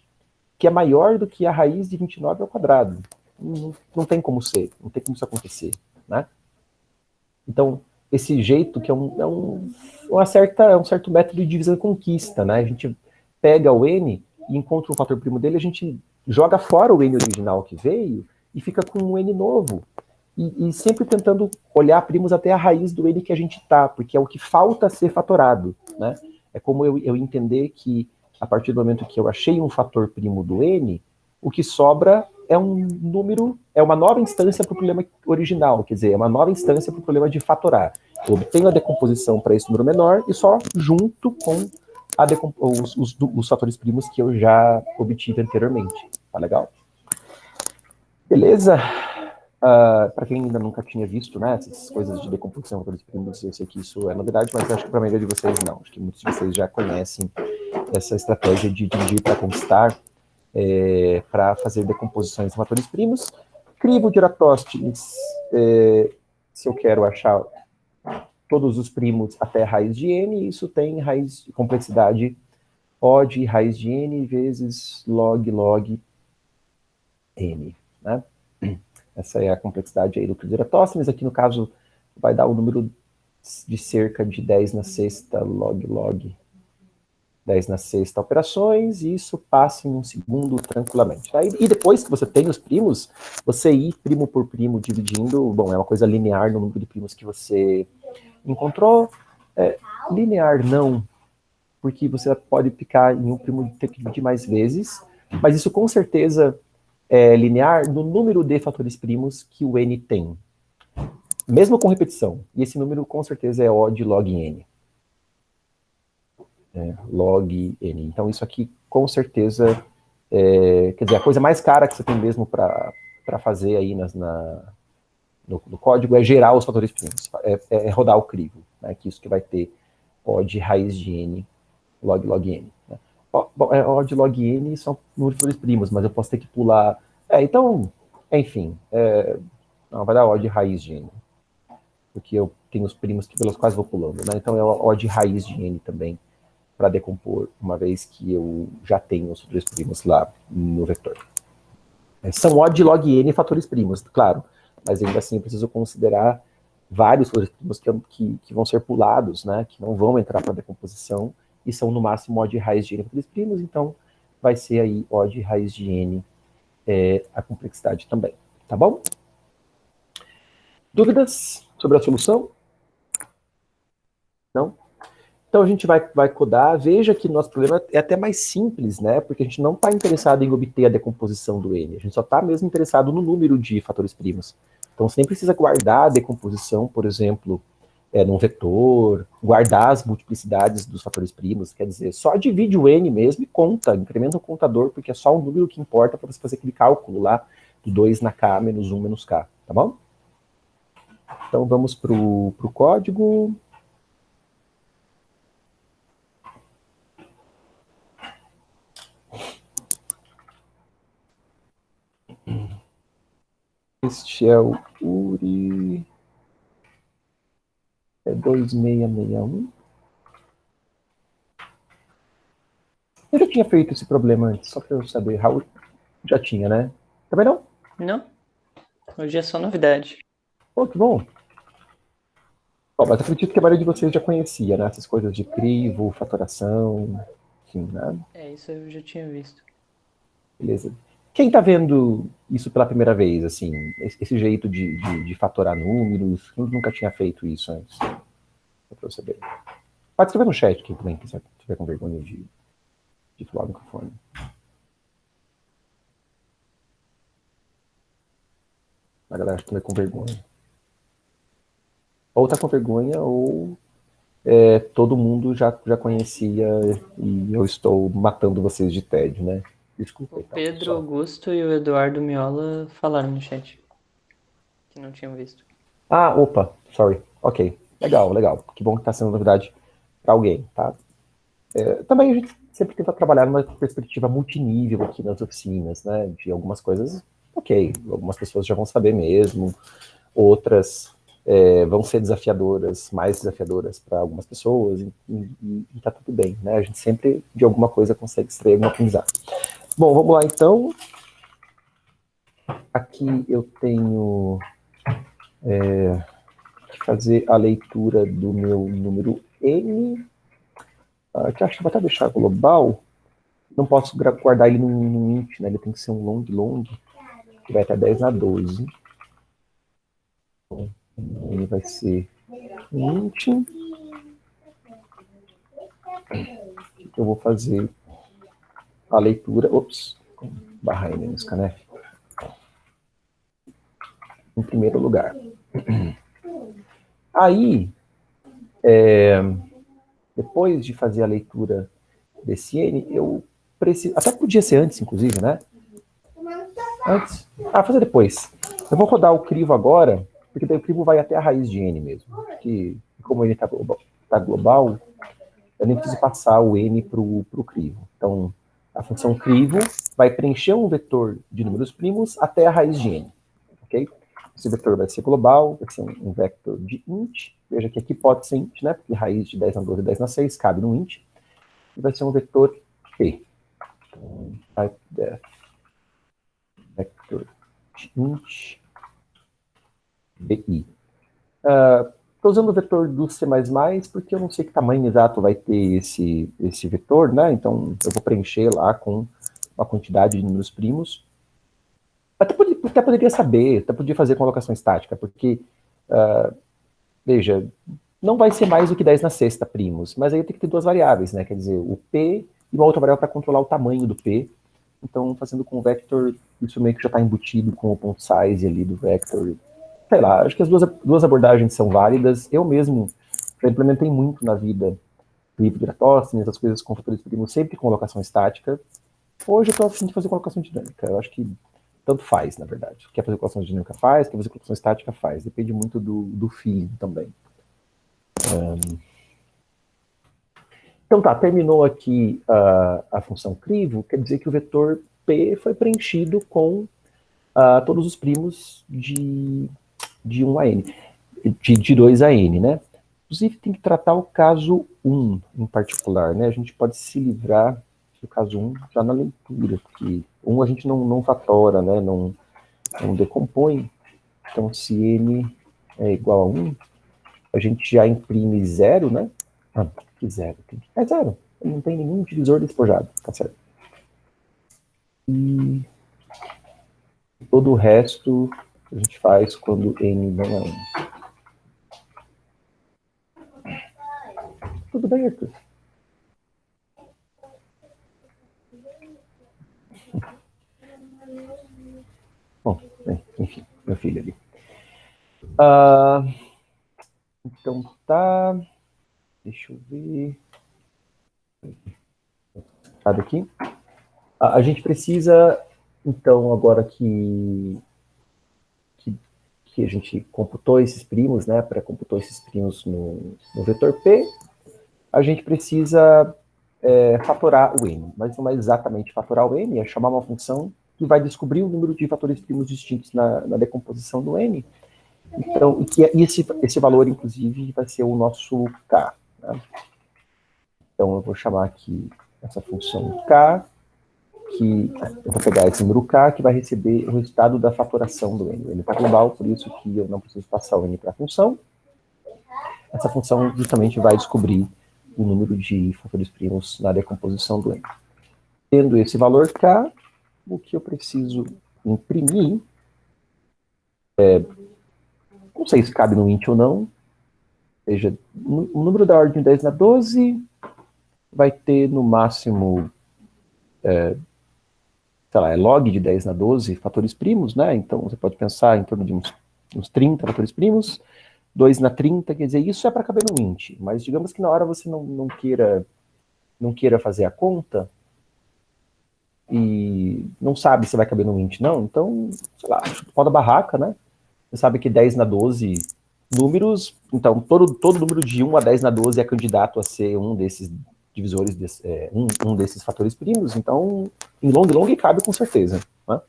que é maior do que a raiz de 29 ao quadrado. Não tem como ser, não tem como isso acontecer, né? Então, esse jeito que é um certo método de divisão e conquista, né? A gente pega o n e encontra um fator primo dele, a gente joga fora o n original que veio e fica com um n novo. E sempre tentando olhar primos até a raiz do n que a gente tá, porque é o que falta ser fatorado, né? É como eu entender que, a partir do momento que eu achei um fator primo do n, o que sobra é um número, é uma nova instância para o problema original, quer dizer, é uma nova instância para o problema de fatorar. Eu obtenho a decomposição para esse número menor e só junto com os fatores primos que eu já obtive anteriormente. Tá legal? Beleza? Para quem ainda nunca tinha visto, né, essas coisas de decomposição de fatores primos, eu sei que isso é novidade, mas acho que para a maioria de vocês não. Acho que muitos de vocês já conhecem essa estratégia de dividir para conquistar, para fazer decomposições de fatores primos. Crivo de Eratóstenes, se eu quero achar todos os primos até a raiz de n, isso tem raiz de complexidade O de raiz de n vezes log n, né? Essa é a complexidade aí do Crivo de Eratóstenes. Aqui no caso vai dar o número de cerca de 10 na sexta log 10 na sexta operações, e isso passa em um segundo tranquilamente. Tá? E depois que você tem os primos, você ir primo por primo dividindo, bom, é uma coisa linear no número de primos que você encontrou. Linear não, porque você pode picar em um primo e ter que dividir mais vezes, mas isso com certeza é linear no número de fatores primos que o n tem, mesmo com repetição. E esse número com certeza é O de log n. log n. Então, isso aqui, com certeza, quer dizer, a coisa mais cara que você tem mesmo para fazer aí no código é gerar os fatores primos, é rodar o crivo, né, que isso que vai ter odd raiz de n, log n. Né. Odd log n são números de fatores primos, mas eu posso ter que pular... então, enfim, não, vai dar odd raiz de n, porque eu tenho os primos pelos quais vou pulando, né, então é odd raiz de n também, para decompor, uma vez que eu já tenho os fatores primos lá no vetor. São odd log n fatores primos, claro, mas ainda assim eu preciso considerar vários fatores primos que vão ser pulados, né, que não vão entrar para decomposição, e são no máximo odd raiz de n fatores primos, então vai ser aí odd raiz de n a complexidade também, tá bom? Dúvidas sobre a solução? Não? Então a gente vai codar, veja que nosso problema é até mais simples, né? Porque a gente não está interessado em obter a decomposição do n, a gente só está mesmo interessado no número de fatores primos. Então você nem precisa guardar a decomposição, por exemplo, num vetor, guardar as multiplicidades dos fatores primos, quer dizer, só divide o n mesmo e conta, incrementa o contador, porque é só o número que importa para você fazer aquele cálculo lá, do 2 na k menos 1 menos k, tá bom? Então vamos para o código. Este é o URI 2661. Eu já tinha feito esse problema antes, só para eu saber. Raul já tinha, né? Também não? Não. Hoje é só novidade. Pô, que bom. Bom, mas acredito que a maioria de vocês já conhecia, né? Essas coisas de crivo, fatoração, enfim, né? Isso eu já tinha visto. Beleza. Quem está vendo isso pela primeira vez, assim, esse jeito de fatorar números, quem nunca tinha feito isso antes? Para eu saber. Pode escrever no chat quem também quiser, tiver com vergonha de falar no microfone. A galera acho que está com vergonha. Ou está com vergonha, ou todo mundo já conhecia e eu estou matando vocês de tédio, né? Desculpa. O Pedro Augusto e o Eduardo Miola falaram no chat que não tinham visto. Ah, opa, sorry. Ok, legal. Que bom que está sendo novidade para alguém, tá? Também a gente sempre tenta trabalhar numa perspectiva multinível aqui nas oficinas, né? De algumas coisas, ok, algumas pessoas já vão saber mesmo, outras vão ser desafiadoras, mais desafiadoras para algumas pessoas, e tá tudo bem, né? A gente sempre, de alguma coisa, consegue extrair algum aprendizado. Bom, vamos lá, então. Aqui eu tenho que fazer a leitura do meu número n, que acho que vou até deixar global. Não posso guardar ele num int, né? Ele tem que ser um long, que vai até 10 na 12. Bom, ele vai ser um int. Eu vou fazer a leitura, barra n no scanf, em primeiro lugar. Aí, depois de fazer a leitura desse n, eu preciso, até podia ser antes, inclusive, né? Antes, fazer depois. Eu vou rodar o crivo agora, porque daí o crivo vai até a raiz de n mesmo. Porque, como ele está global, eu nem preciso passar o n para o crivo. Então, a função crivo vai preencher um vetor de números primos até a raiz de n. Ok? Esse vetor vai ser global, vai ser um vector de int. Veja que aqui pode ser int, né? Porque raiz de 10 na 12 e 10 na 6 cabe no int. E vai ser um vetor p. Então, type def vector de int bi. Estou usando o vetor do C++ porque eu não sei que tamanho exato vai ter esse vetor, né? Então, eu vou preencher lá com uma quantidade de números primos. Até poderia saber, até poderia fazer com alocação estática, porque, veja, não vai ser mais do que 10 na sexta primos, mas aí eu tenho que ter duas variáveis, né? Quer dizer, o P e uma outra variável para controlar o tamanho do P. Então, fazendo com o vector, isso meio que já está embutido com o point size ali do vector. Sei lá, acho que as duas abordagens são válidas. Eu mesmo já implementei muito na vida Clipe de Eratosthenes, essas coisas com fatores primos sempre com colocação estática. Hoje eu estou a fim de fazer colocação dinâmica. Eu acho que tanto faz, na verdade. Quer fazer colocação dinâmica faz, quer fazer colocação estática faz. Depende muito do feeling também. Então tá, terminou aqui a função crivo, quer dizer que o vetor P foi preenchido com todos os primos de 1 a n, de 2 a n, né? Inclusive tem que tratar o caso 1 em particular, né? A gente pode se livrar do caso 1 já na leitura, porque 1 a gente não fatora, né? Não decompõe. Então, se n é igual a 1, a gente já imprime 0, né? Que 0? É 0. Não tem nenhum divisor despojado, tá certo? E todo o resto a gente faz quando n não é 1. Tudo bem, Arthur? Bom, enfim, meu filho ali. Então tá. Deixa eu ver. Aqui. A gente precisa, então, agora que a gente computou esses primos, né? Pré-computou esses primos no vetor P, a gente precisa fatorar o n. Mas não é exatamente fatorar o n, é chamar uma função que vai descobrir o número de fatores primos distintos na decomposição do n. Então, esse valor, inclusive, vai ser o nosso k. Né? Então, eu vou chamar aqui essa função k, que eu vou pegar esse número k, que vai receber o resultado da fatoração do n. O n está global, por isso que eu não preciso passar o n para a função. Essa função justamente vai descobrir o número de fatores primos na decomposição do n. Tendo esse valor k, o que eu preciso imprimir, não sei se cabe no int ou não, ou seja, o número da ordem 10 na 12 vai ter no máximo, sei lá, log de 10 na 12 fatores primos, né? Então você pode pensar em torno de uns 30 fatores primos, 2 na 30, quer dizer, isso é para caber no int, mas digamos que na hora você não queira fazer a conta e não sabe se vai caber no int, não, então, sei lá, pode a barraca, né? Você sabe que 10 na 12 números, então todo número de 1 a 10 na 12 é candidato a ser um desses divisores, um desses fatores primos, então em long cabe com certeza. Né?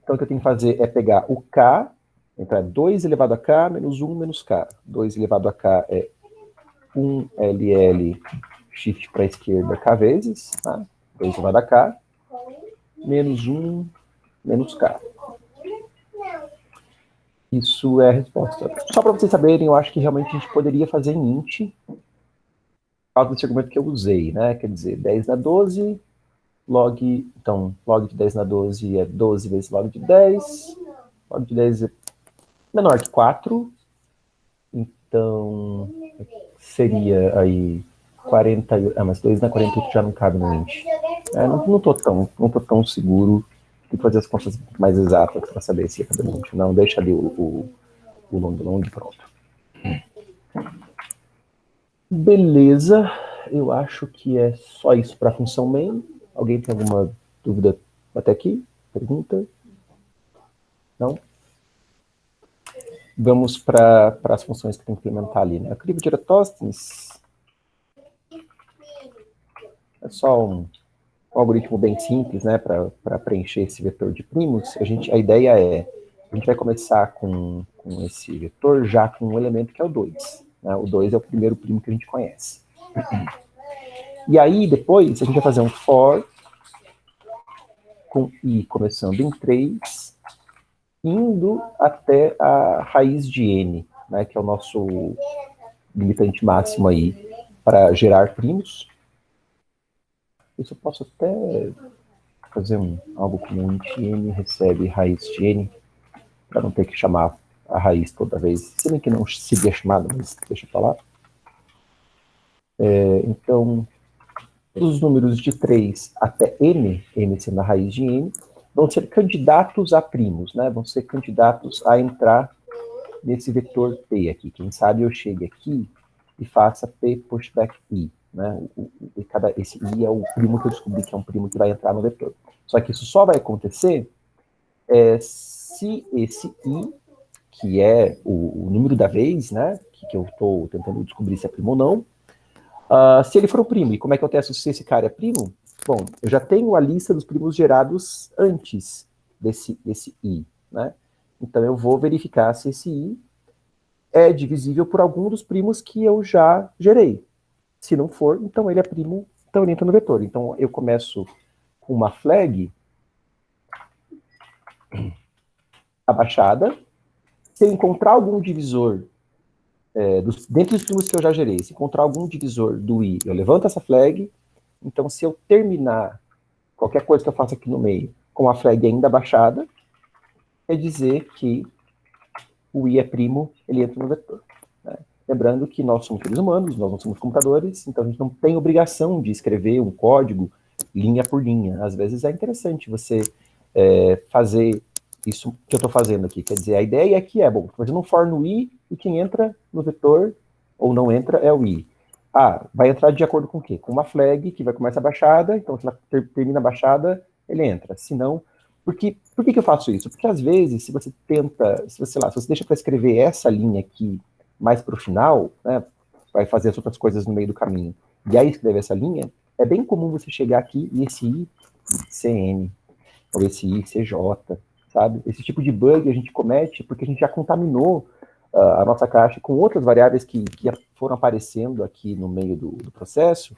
Então o que eu tenho que fazer é pegar o k, então 2 elevado a k menos 1 menos k. 2 elevado a k é 1 ll shift para a esquerda k vezes, tá? 2 elevado a k, menos 1 menos k. Isso é a resposta. Só para vocês saberem, eu acho que realmente a gente poderia fazer em int, por causa desse argumento que eu usei, né? Quer dizer, 10 na 12, então, log de 10 na 12 é 12 vezes log de 10, log de 10 é menor que 4, então seria aí 40, mas 2 na 48 já não cabe no int. Não tô tão seguro de fazer as contas mais exatas para saber se é cabe no int. Não, deixa ali o long pronto. Beleza, eu acho que é só isso para a função main. Alguém tem alguma dúvida até aqui? Pergunta? Não? Vamos para as funções que tem que implementar ali, né? A crivo de Eratosthenes é só um algoritmo bem simples, né, para preencher esse vetor de primos. A ideia é, a gente vai começar com esse vetor já com um elemento que é o 2. Né? O 2 é o primeiro primo que a gente conhece. E aí, depois, a gente vai fazer um for com i começando em 3, indo até a raiz de n, né, que é o nosso limitante máximo aí para gerar primos. Isso eu posso até fazer algo como int n recebe raiz de n, para não ter que chamar a raiz toda vez. Se bem que não seria chamada, mas deixa eu falar. Então, todos os números de 3 até n sendo a raiz de n, vão ser candidatos a primos, né? Vão ser candidatos a entrar nesse vetor P aqui. Quem sabe eu chegue aqui e faça P pushback I, né? Esse I é o primo que eu descobri que é um primo que vai entrar no vetor. Só que isso só vai acontecer se esse I, que é o número da vez, né? Que eu estou tentando descobrir se é primo ou não, se ele for um primo. E como é que eu testo se esse cara é primo? Bom, eu já tenho a lista dos primos gerados antes desse I, né? Então eu vou verificar se esse I é divisível por algum dos primos que eu já gerei. Se não for, então ele é primo, então ele entra no vetor. Então eu começo com uma flag abaixada. Se eu encontrar algum divisor, dentro dos primos que eu já gerei, se encontrar algum divisor do I, eu levanto essa flag. Então se eu terminar qualquer coisa que eu faça aqui no meio com a flag ainda abaixada, quer dizer que o I é primo, ele entra no vetor. Né? Lembrando que nós somos seres humanos, nós não somos computadores, então a gente não tem obrigação de escrever um código linha por linha. Às vezes é interessante você fazer isso que eu estou fazendo aqui. Quer dizer, a ideia aqui é, bom, estou fazendo um for no I, e quem entra no vetor, ou não entra, é o I. Vai entrar de acordo com o quê? Com uma flag que vai começar baixada, então se ela termina baixada, ele entra. Se não, por que eu faço isso? Porque às vezes, se você tenta, se você deixa para escrever essa linha aqui mais para o final, né, vai fazer as outras coisas no meio do caminho, e aí escrever essa linha, é bem comum você chegar aqui e esse I CN, ou esse I CJ, sabe? Esse tipo de bug a gente comete porque a gente já contaminou a nossa caixa com outras variáveis que foram aparecendo aqui no meio do processo,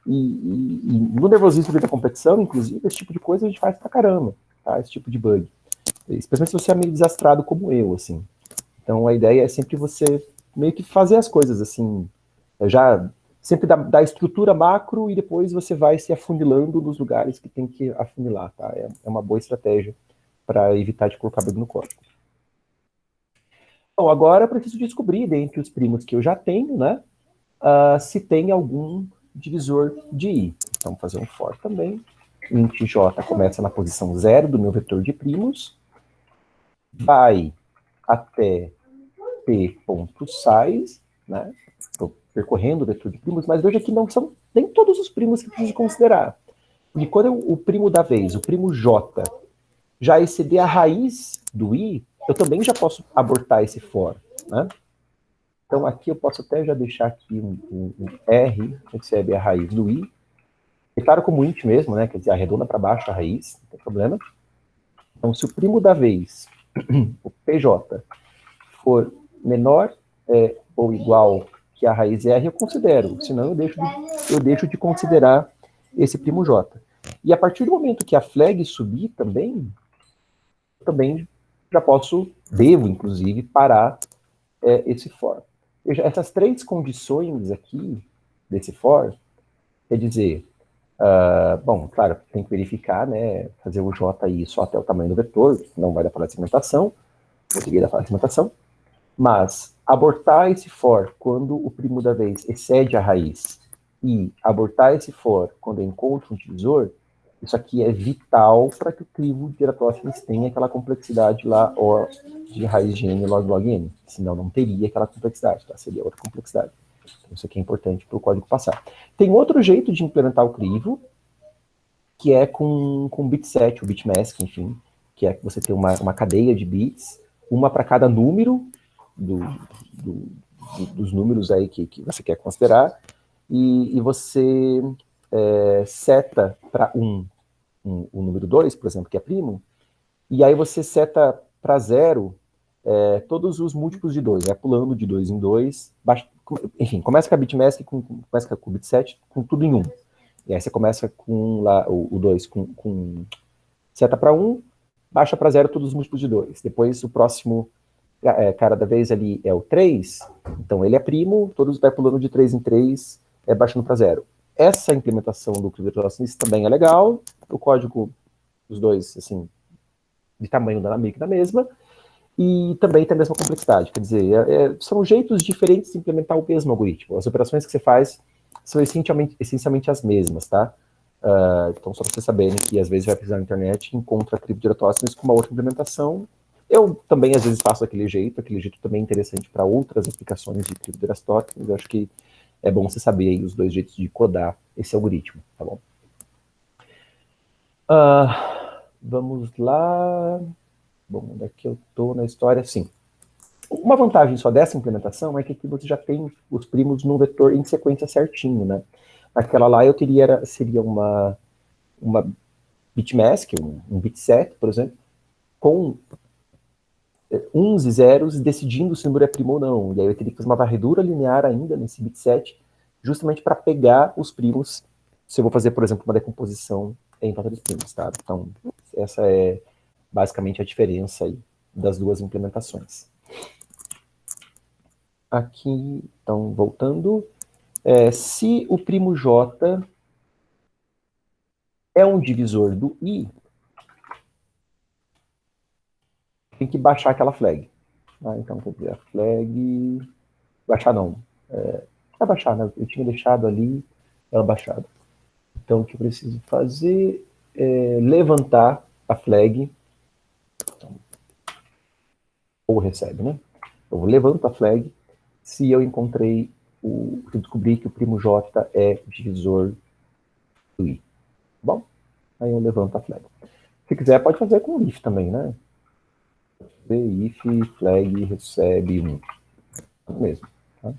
e no nervosismo da competição, inclusive, esse tipo de coisa a gente faz pra caramba, tá? Esse tipo de bug. Especialmente se você é meio desastrado como eu, assim. Então a ideia é sempre você meio que fazer as coisas, assim, já sempre da estrutura macro e depois você vai se afunilando nos lugares que tem que afunilar, tá? É uma boa estratégia para evitar de colocar bug no código. Bom, agora eu preciso descobrir, dentre os primos que eu já tenho, né, se tem algum divisor de I. Então, vou fazer um for também. Int j começa na posição 0 do meu vetor de primos, vai até p.size, né? Estou percorrendo o vetor de primos, mas veja que não são nem todos os primos que preciso considerar. E quando o primo da vez, o primo j, já exceder a raiz do i, eu também já posso abortar esse for, né? Então aqui eu posso até já deixar aqui um R, que recebe a raiz do i. Declaro como int mesmo, né? Quer dizer, arredonda para baixo a raiz, não tem problema. Então se o primo da vez, o pj, for menor ou igual que a raiz R, eu considero, senão eu deixo de considerar esse primo j. E a partir do momento que a flag subir também já devo, inclusive, parar esse for. Veja, essas três condições aqui desse for, quer dizer, bom, claro, tem que verificar, né, fazer o JI só até o tamanho do vetor, não vai dar para a segmentação, consegui dar para a segmentação, mas abortar esse for quando o primo da vez excede a raiz e abortar esse for quando eu encontro um divisor, isso aqui é vital para que o crivo de Eratosthenes tenha aquela complexidade lá, O de raiz de n log n. Senão não teria aquela complexidade, tá? Seria outra complexidade. Então, isso aqui é importante para o código passar. Tem outro jeito de implementar o crivo, que é com bitset, o bitmask, enfim, que é que você tem uma cadeia de bits, uma para cada número dos números aí que você quer considerar, e você seta para o número 2, por exemplo, que é primo, e aí você seta para 0 todos os múltiplos de 2, pulando de 2 em 2, enfim, começa com a bitmask, começa com o bitset, com tudo em 1. E aí você começa com lá, o 2 com seta para 1, baixa para 0 todos os múltiplos de 2. Depois o próximo cara da vez ali é o 3, então ele é primo, todos vai pulando de 3 em 3, baixando para 0. Essa implementação do crivo de Eratosthenes também é legal, o código, os dois, assim, de tamanho meio que da mesma, e também tem a mesma complexidade, quer dizer, são jeitos diferentes de implementar o mesmo algoritmo. As operações que você faz são essencialmente as mesmas, tá? Então, só para vocês saberem que às vezes vai precisar na internet e encontra crivo de Eratosthenes com uma outra implementação, Eu também, às vezes, faço aquele jeito também é interessante para outras aplicações de cripto de Aristóteles. Eu acho que é bom você saber aí os dois jeitos de codar esse algoritmo, tá bom? Vamos lá. Bom, onde é que eu estou na história? Sim. Uma vantagem só dessa implementação é que aqui você já tem os primos num vetor em sequência certinho, né? Aquela lá eu seria uma bitmask, um bitset, por exemplo, com uns e zeros decidindo se o número é primo ou não. E aí eu teria que fazer uma varredura linear ainda nesse bitset, justamente para pegar os primos, se eu vou fazer, por exemplo, uma decomposição em fatores primos, tá? Então, essa é basicamente a diferença aí das duas implementações. Aqui, então, voltando, se o primo J é um divisor do I, tem que baixar aquela flag. Então, quer dizer, a flag... Baixar não. Baixar, né? Eu tinha deixado ali ela baixada. Então, o que eu preciso fazer é levantar a flag, ou recebe, né? Eu levanto a flag se eu encontrei, se eu descobri que o primo J é divisor do I. Bom, aí eu levanto a flag. Se quiser, pode fazer com if também, né? If flag recebe 1. Mesmo. Tá?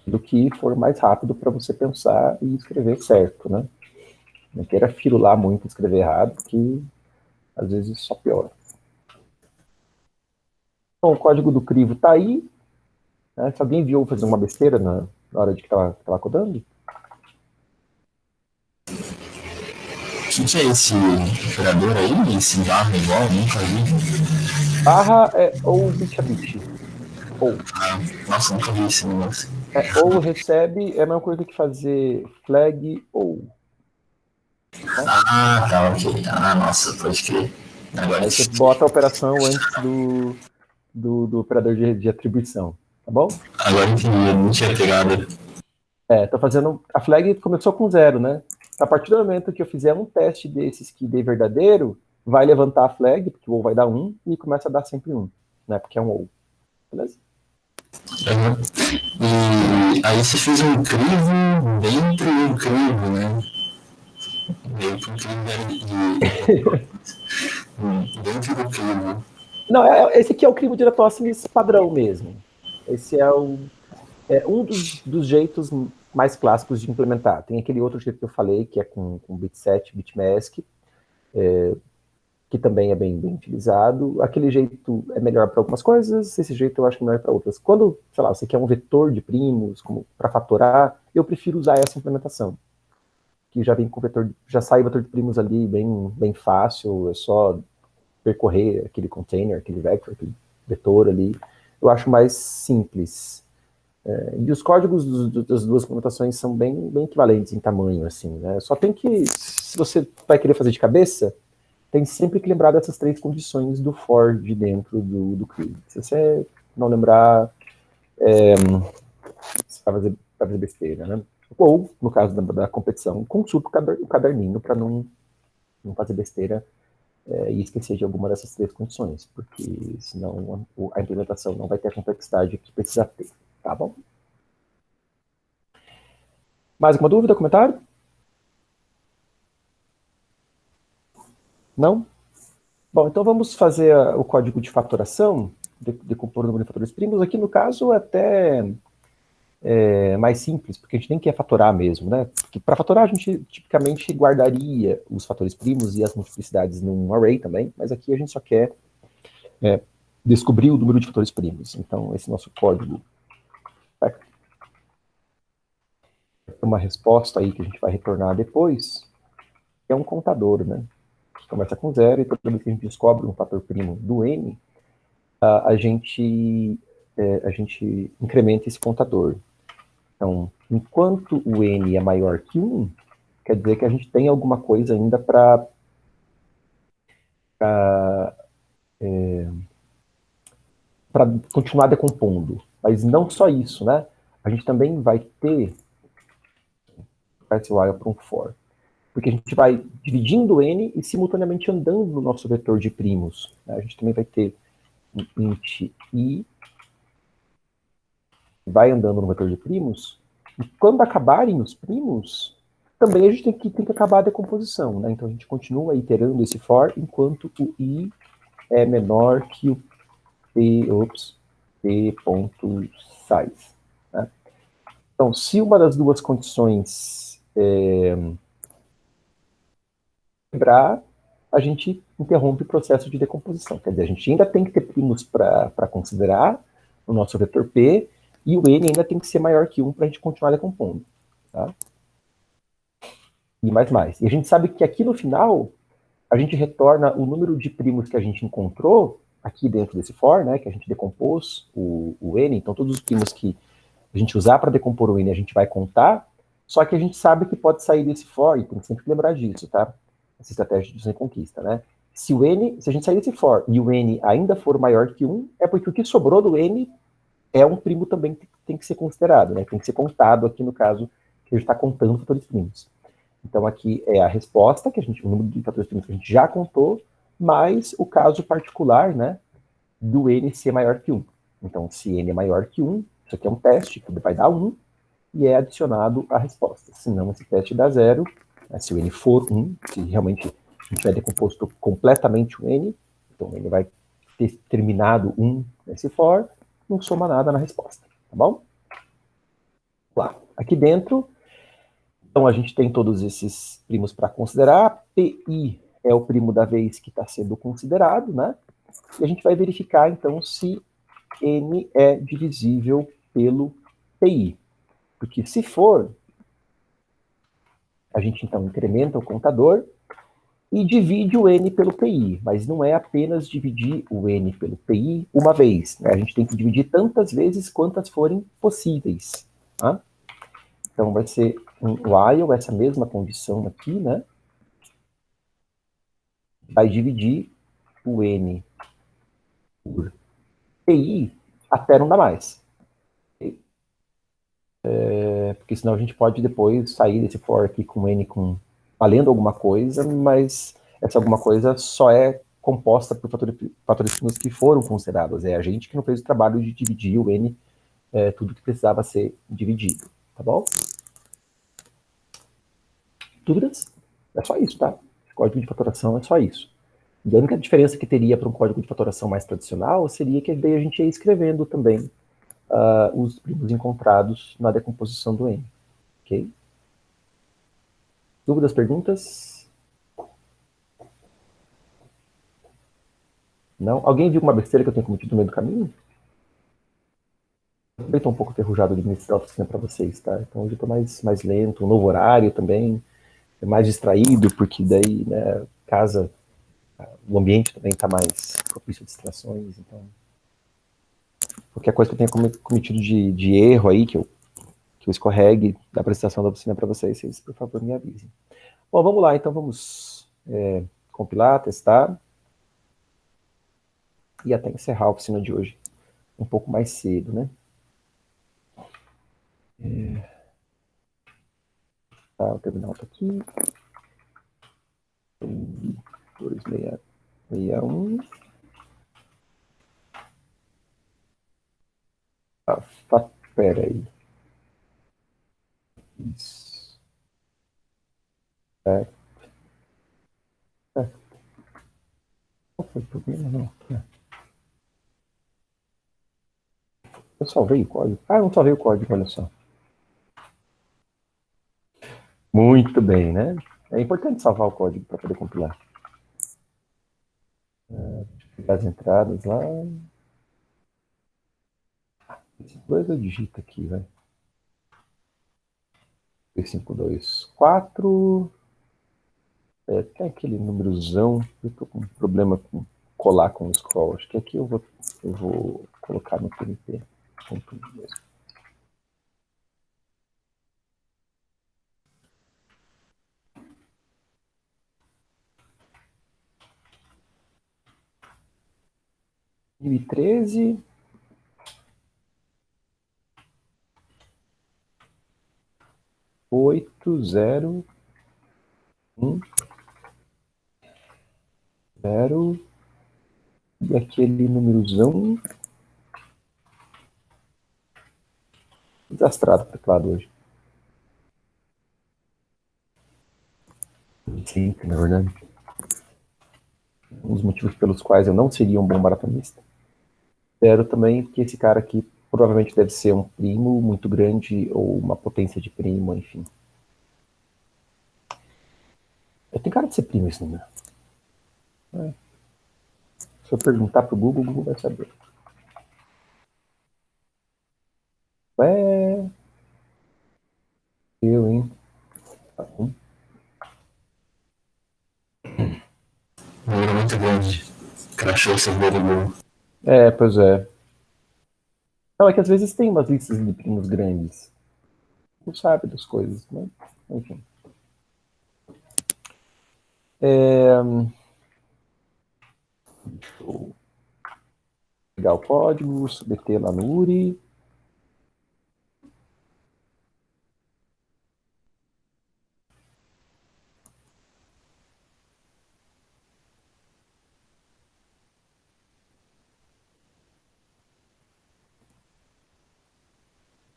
Do que for mais rápido para você pensar e escrever certo, né? Não queira firular muito e escrever errado, que às vezes só piora. Então, o código do crivo está aí. Né? Se alguém viu fazer uma besteira na hora de que estava codando? O que é esse operador aí? Esse barra igual? Nunca vi. Barra ou bit a bit. Ou. Nossa, nunca vi esse negócio. Ou recebe é a mesma coisa que fazer flag ou. Tá, ok. Nossa, pode crer. Agora aí você bota a operação antes do operador de atribuição, tá bom? Agora entendi, eu não tinha pegado. Tô fazendo... A flag começou com 0, né? A partir do momento que eu fizer um teste desses que dê verdadeiro, vai levantar a flag, porque o ou vai dar 1, e começa a dar sempre 1, né? Porque é um ou. Beleza? E aí você fez um crivo dentro do crivo, né? Meio que um crivo dentro do crivo. Não, esse aqui é o crivo de Eratosthenes padrão mesmo. Esse é um dos jeitos mais clássicos de implementar. Tem aquele outro jeito que eu falei, que é com bitset, bitmask, que também é bem utilizado. Aquele jeito é melhor para algumas coisas, esse jeito eu acho melhor para outras. Quando, sei lá, você quer um vetor de primos para fatorar, eu prefiro usar essa implementação, que já vem com vetor, já sai o vetor de primos ali bem fácil, é só percorrer aquele container, aquele vector, aquele vetor ali. Eu acho mais simples. E os códigos das duas implementações são bem equivalentes em tamanho, assim, né? Só tem que, se você vai querer fazer de cabeça, tem sempre que lembrar dessas 3 condições do for de dentro do crivo. Se você não lembrar, você vai fazer besteira, né? Ou, no caso da competição, consulta o caderninho para não fazer besteira e esquecer de alguma dessas 3 condições, porque senão a implementação não vai ter a complexidade que precisa ter, tá bom? Mais alguma dúvida, comentário? Não? Bom, então vamos fazer o código de fatoração, decompor o número de fatores primos. Aqui no caso até mais simples, porque a gente nem quer fatorar mesmo, né? Porque para fatorar a gente tipicamente guardaria os fatores primos e as multiplicidades num array também, mas aqui a gente só quer descobrir o número de fatores primos. Então esse nosso código vai ter uma resposta aí que a gente vai retornar depois, que é um contador, né? Que começa com 0 e toda vez que a gente descobre um fator primo do n, a gente incrementa esse contador. Então, enquanto o n é maior que 1, quer dizer que a gente tem alguma coisa ainda para continuar decompondo. Mas não só isso, né? A gente também vai ter esse while para um for. porque a gente vai dividindo n e simultaneamente andando no nosso vetor de primos. Né? A gente também vai ter um int i, vai andando no vetor de primos, e quando acabarem os primos, também a gente tem que acabar a decomposição. Né? Então a gente continua iterando esse for enquanto o i é menor que o p.size. Né? Então, se uma das duas condições quebrar, a gente interrompe o processo de decomposição. Quer dizer, a gente ainda tem que ter primos para considerar o nosso vetor P, e o N ainda tem que ser maior que 1 para a gente continuar decompondo. Tá? E mais. E a gente sabe que aqui no final, a gente retorna o número de primos que a gente encontrou aqui dentro desse for, né, que a gente decompôs o N, então todos os primos que a gente usar para decompor o N a gente vai contar, só que a gente sabe que pode sair desse for, e tem que sempre lembrar disso, tá? Essa estratégia de reconquista, né? Se a gente sair desse for e o N ainda for maior que 1, é porque o que sobrou do N é um primo também que tem que ser considerado, né? Tem que ser contado aqui no caso que a gente está contando fatores primos. Então aqui é a resposta, o número de fatores primos que a gente já contou, mais o caso particular, né, do N ser maior que 1. Então, se N é maior que 1, isso aqui é um teste que vai dar 1, e é adicionado a resposta. Senão, esse teste dá 0. Né, se o N for 1, se realmente a gente tiver decomposto completamente o N, então o N vai ter terminado 1 nesse for, não soma nada na resposta. Tá bom? Lá. Aqui dentro, então a gente tem todos esses primos para considerar. PI é o primo da vez que está sendo considerado, né? E a gente vai verificar, então, se N é divisível pelo PI. Porque se for, a gente então incrementa o contador e divide o N pelo PI. Mas não é apenas dividir o N pelo PI uma vez. Né? A gente tem que dividir tantas vezes quantas forem possíveis. Tá? Então vai ser um while, essa mesma condição aqui, né? Vai dividir o N por PI até não dar mais. Porque senão a gente pode depois sair desse for aqui com N valendo alguma coisa, mas essa alguma coisa só é composta por fatores primos que foram considerados. É a gente que não fez o trabalho de dividir o N, tudo que precisava ser dividido. Tá bom? Dúvidas? É só isso, tá? Código de fatoração é só isso. E a única diferença que teria para um código de fatoração mais tradicional seria que daí a gente ia escrevendo também os primos encontrados na decomposição do N. Ok? Dúvidas, perguntas? Não? Alguém viu uma besteira que eu tenho cometido no meio do caminho? Eu estou um pouco enferrujado de ministrar a oficina para vocês, tá? Então hoje eu estou mais lento, um novo horário também, mais distraído, porque daí, né, casa, o ambiente também está mais propício a distrações, então qualquer coisa que eu tenha cometido de erro aí, que eu escorregue da apresentação da oficina para vocês, por favor, me avisem. Bom, vamos lá, então vamos compilar, testar, e até encerrar a oficina de hoje um pouco mais cedo, né? Tá, o terminal está aqui. 2661. Pera aí. Isso. Qual foi o problema? Não. Eu salvei o código. Ah, eu não salvei o código, olha só. Muito bem, né? É importante salvar o código para poder compilar. Pegar as entradas lá. Depois eu digito aqui, vai. 2524. Tem aquele númerozão. Eu tô com um problema com colar com o scroll. Acho que aqui eu vou colocar no PNP. Mesmo. E 13. Oito, zero. 0. E aquele númerozão. Desastrado para teclado hoje. Sim, na verdade. Um dos motivos pelos quais eu não seria um bom maratonista. 0 também, porque esse cara aqui provavelmente deve ser um primo muito grande ou uma potência de primo, enfim. Eu tenho cara de ser primo esse número. Se eu perguntar pro Google, o Google vai saber. Ué... Eu, hein? Tá bom. Número muito grande. Crashou o servidor do Google. Pois é. Não, é que às vezes tem umas listas de primos grandes. Não sabe das coisas, né? Enfim. Deixa eu pegar o código, submeter lá no URI.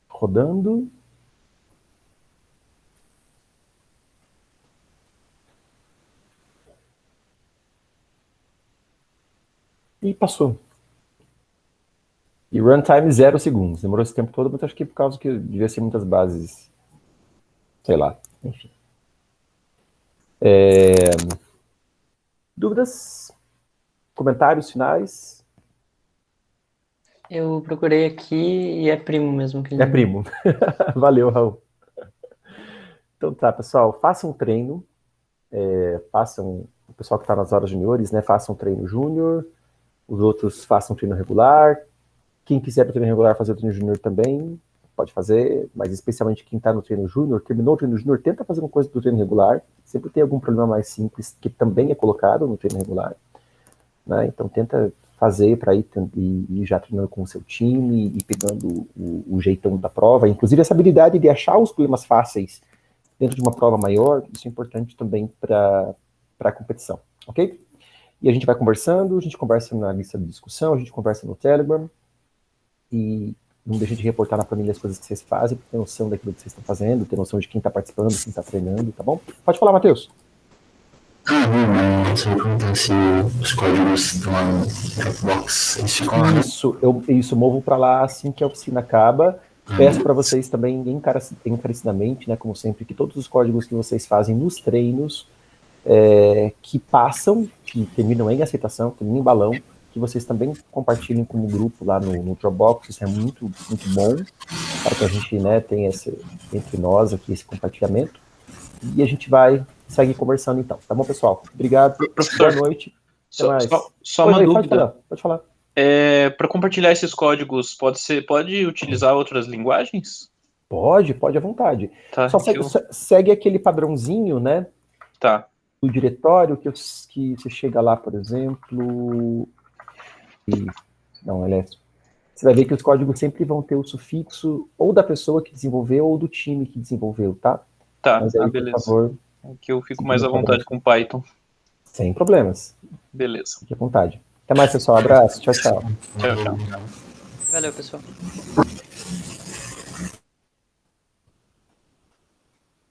Rodando. E passou. E runtime 0 segundos. Demorou esse tempo todo, mas acho que por causa que devia ser muitas bases. Sei lá. Enfim. Dúvidas? Comentários finais? Eu procurei aqui e é primo mesmo. Que ele... É primo. Valeu, Raul. Então tá, pessoal. Façam um treino. Façam... O pessoal que está nas horas juniores, né? Façam um treino júnior. Os outros façam um treino regular. Quem quiser para o treino regular fazer o treino júnior também, pode fazer, mas especialmente quem está no treino júnior, terminou o treino júnior, tenta fazer uma coisa do treino regular. Sempre tem algum problema mais simples que também é colocado no treino regular, né? Então tenta fazer para ir já treinando com o seu time e pegando o jeitão da prova. Inclusive essa habilidade de achar os problemas fáceis dentro de uma prova maior, isso é importante também para a competição, ok? E a gente vai conversando, a gente conversa na lista de discussão, a gente conversa no Telegram, e não deixa de reportar na planilha as coisas que vocês fazem, ter noção daquilo que vocês estão fazendo, ter noção de quem está participando, quem está treinando, tá bom? Pode falar, Matheus. Você me perguntou se os códigos estão lá no Dropbox, eles ficam lá, né? Isso, movo para lá assim que a oficina acaba. Peço para vocês também, encarecidamente, né, como sempre, que todos os códigos que vocês fazem nos treinos, que passam, que terminam em aceitação, terminam em balão, que vocês também compartilhem com o grupo lá no Dropbox. Isso é muito, muito bom, para que a gente, né, tenha entre nós aqui esse compartilhamento. E a gente segue conversando então. Tá bom, pessoal? Obrigado. Professor, boa noite. Só uma dúvida. Pode falar. Para compartilhar esses códigos, pode utilizar outras linguagens? Pode à vontade. Tá, só segue aquele padrãozinho, né? Tá. Do diretório, que você chega lá, por exemplo... Você vai ver que os códigos sempre vão ter o sufixo ou da pessoa que desenvolveu ou do time que desenvolveu, tá? Tá, mas aí, beleza. Por favor, que eu fico mais à vontade com Python. Sem problemas. Beleza. Fique à vontade. Até mais, pessoal. Abraço. Tchau, tchau. Tchau, tchau. Valeu, pessoal.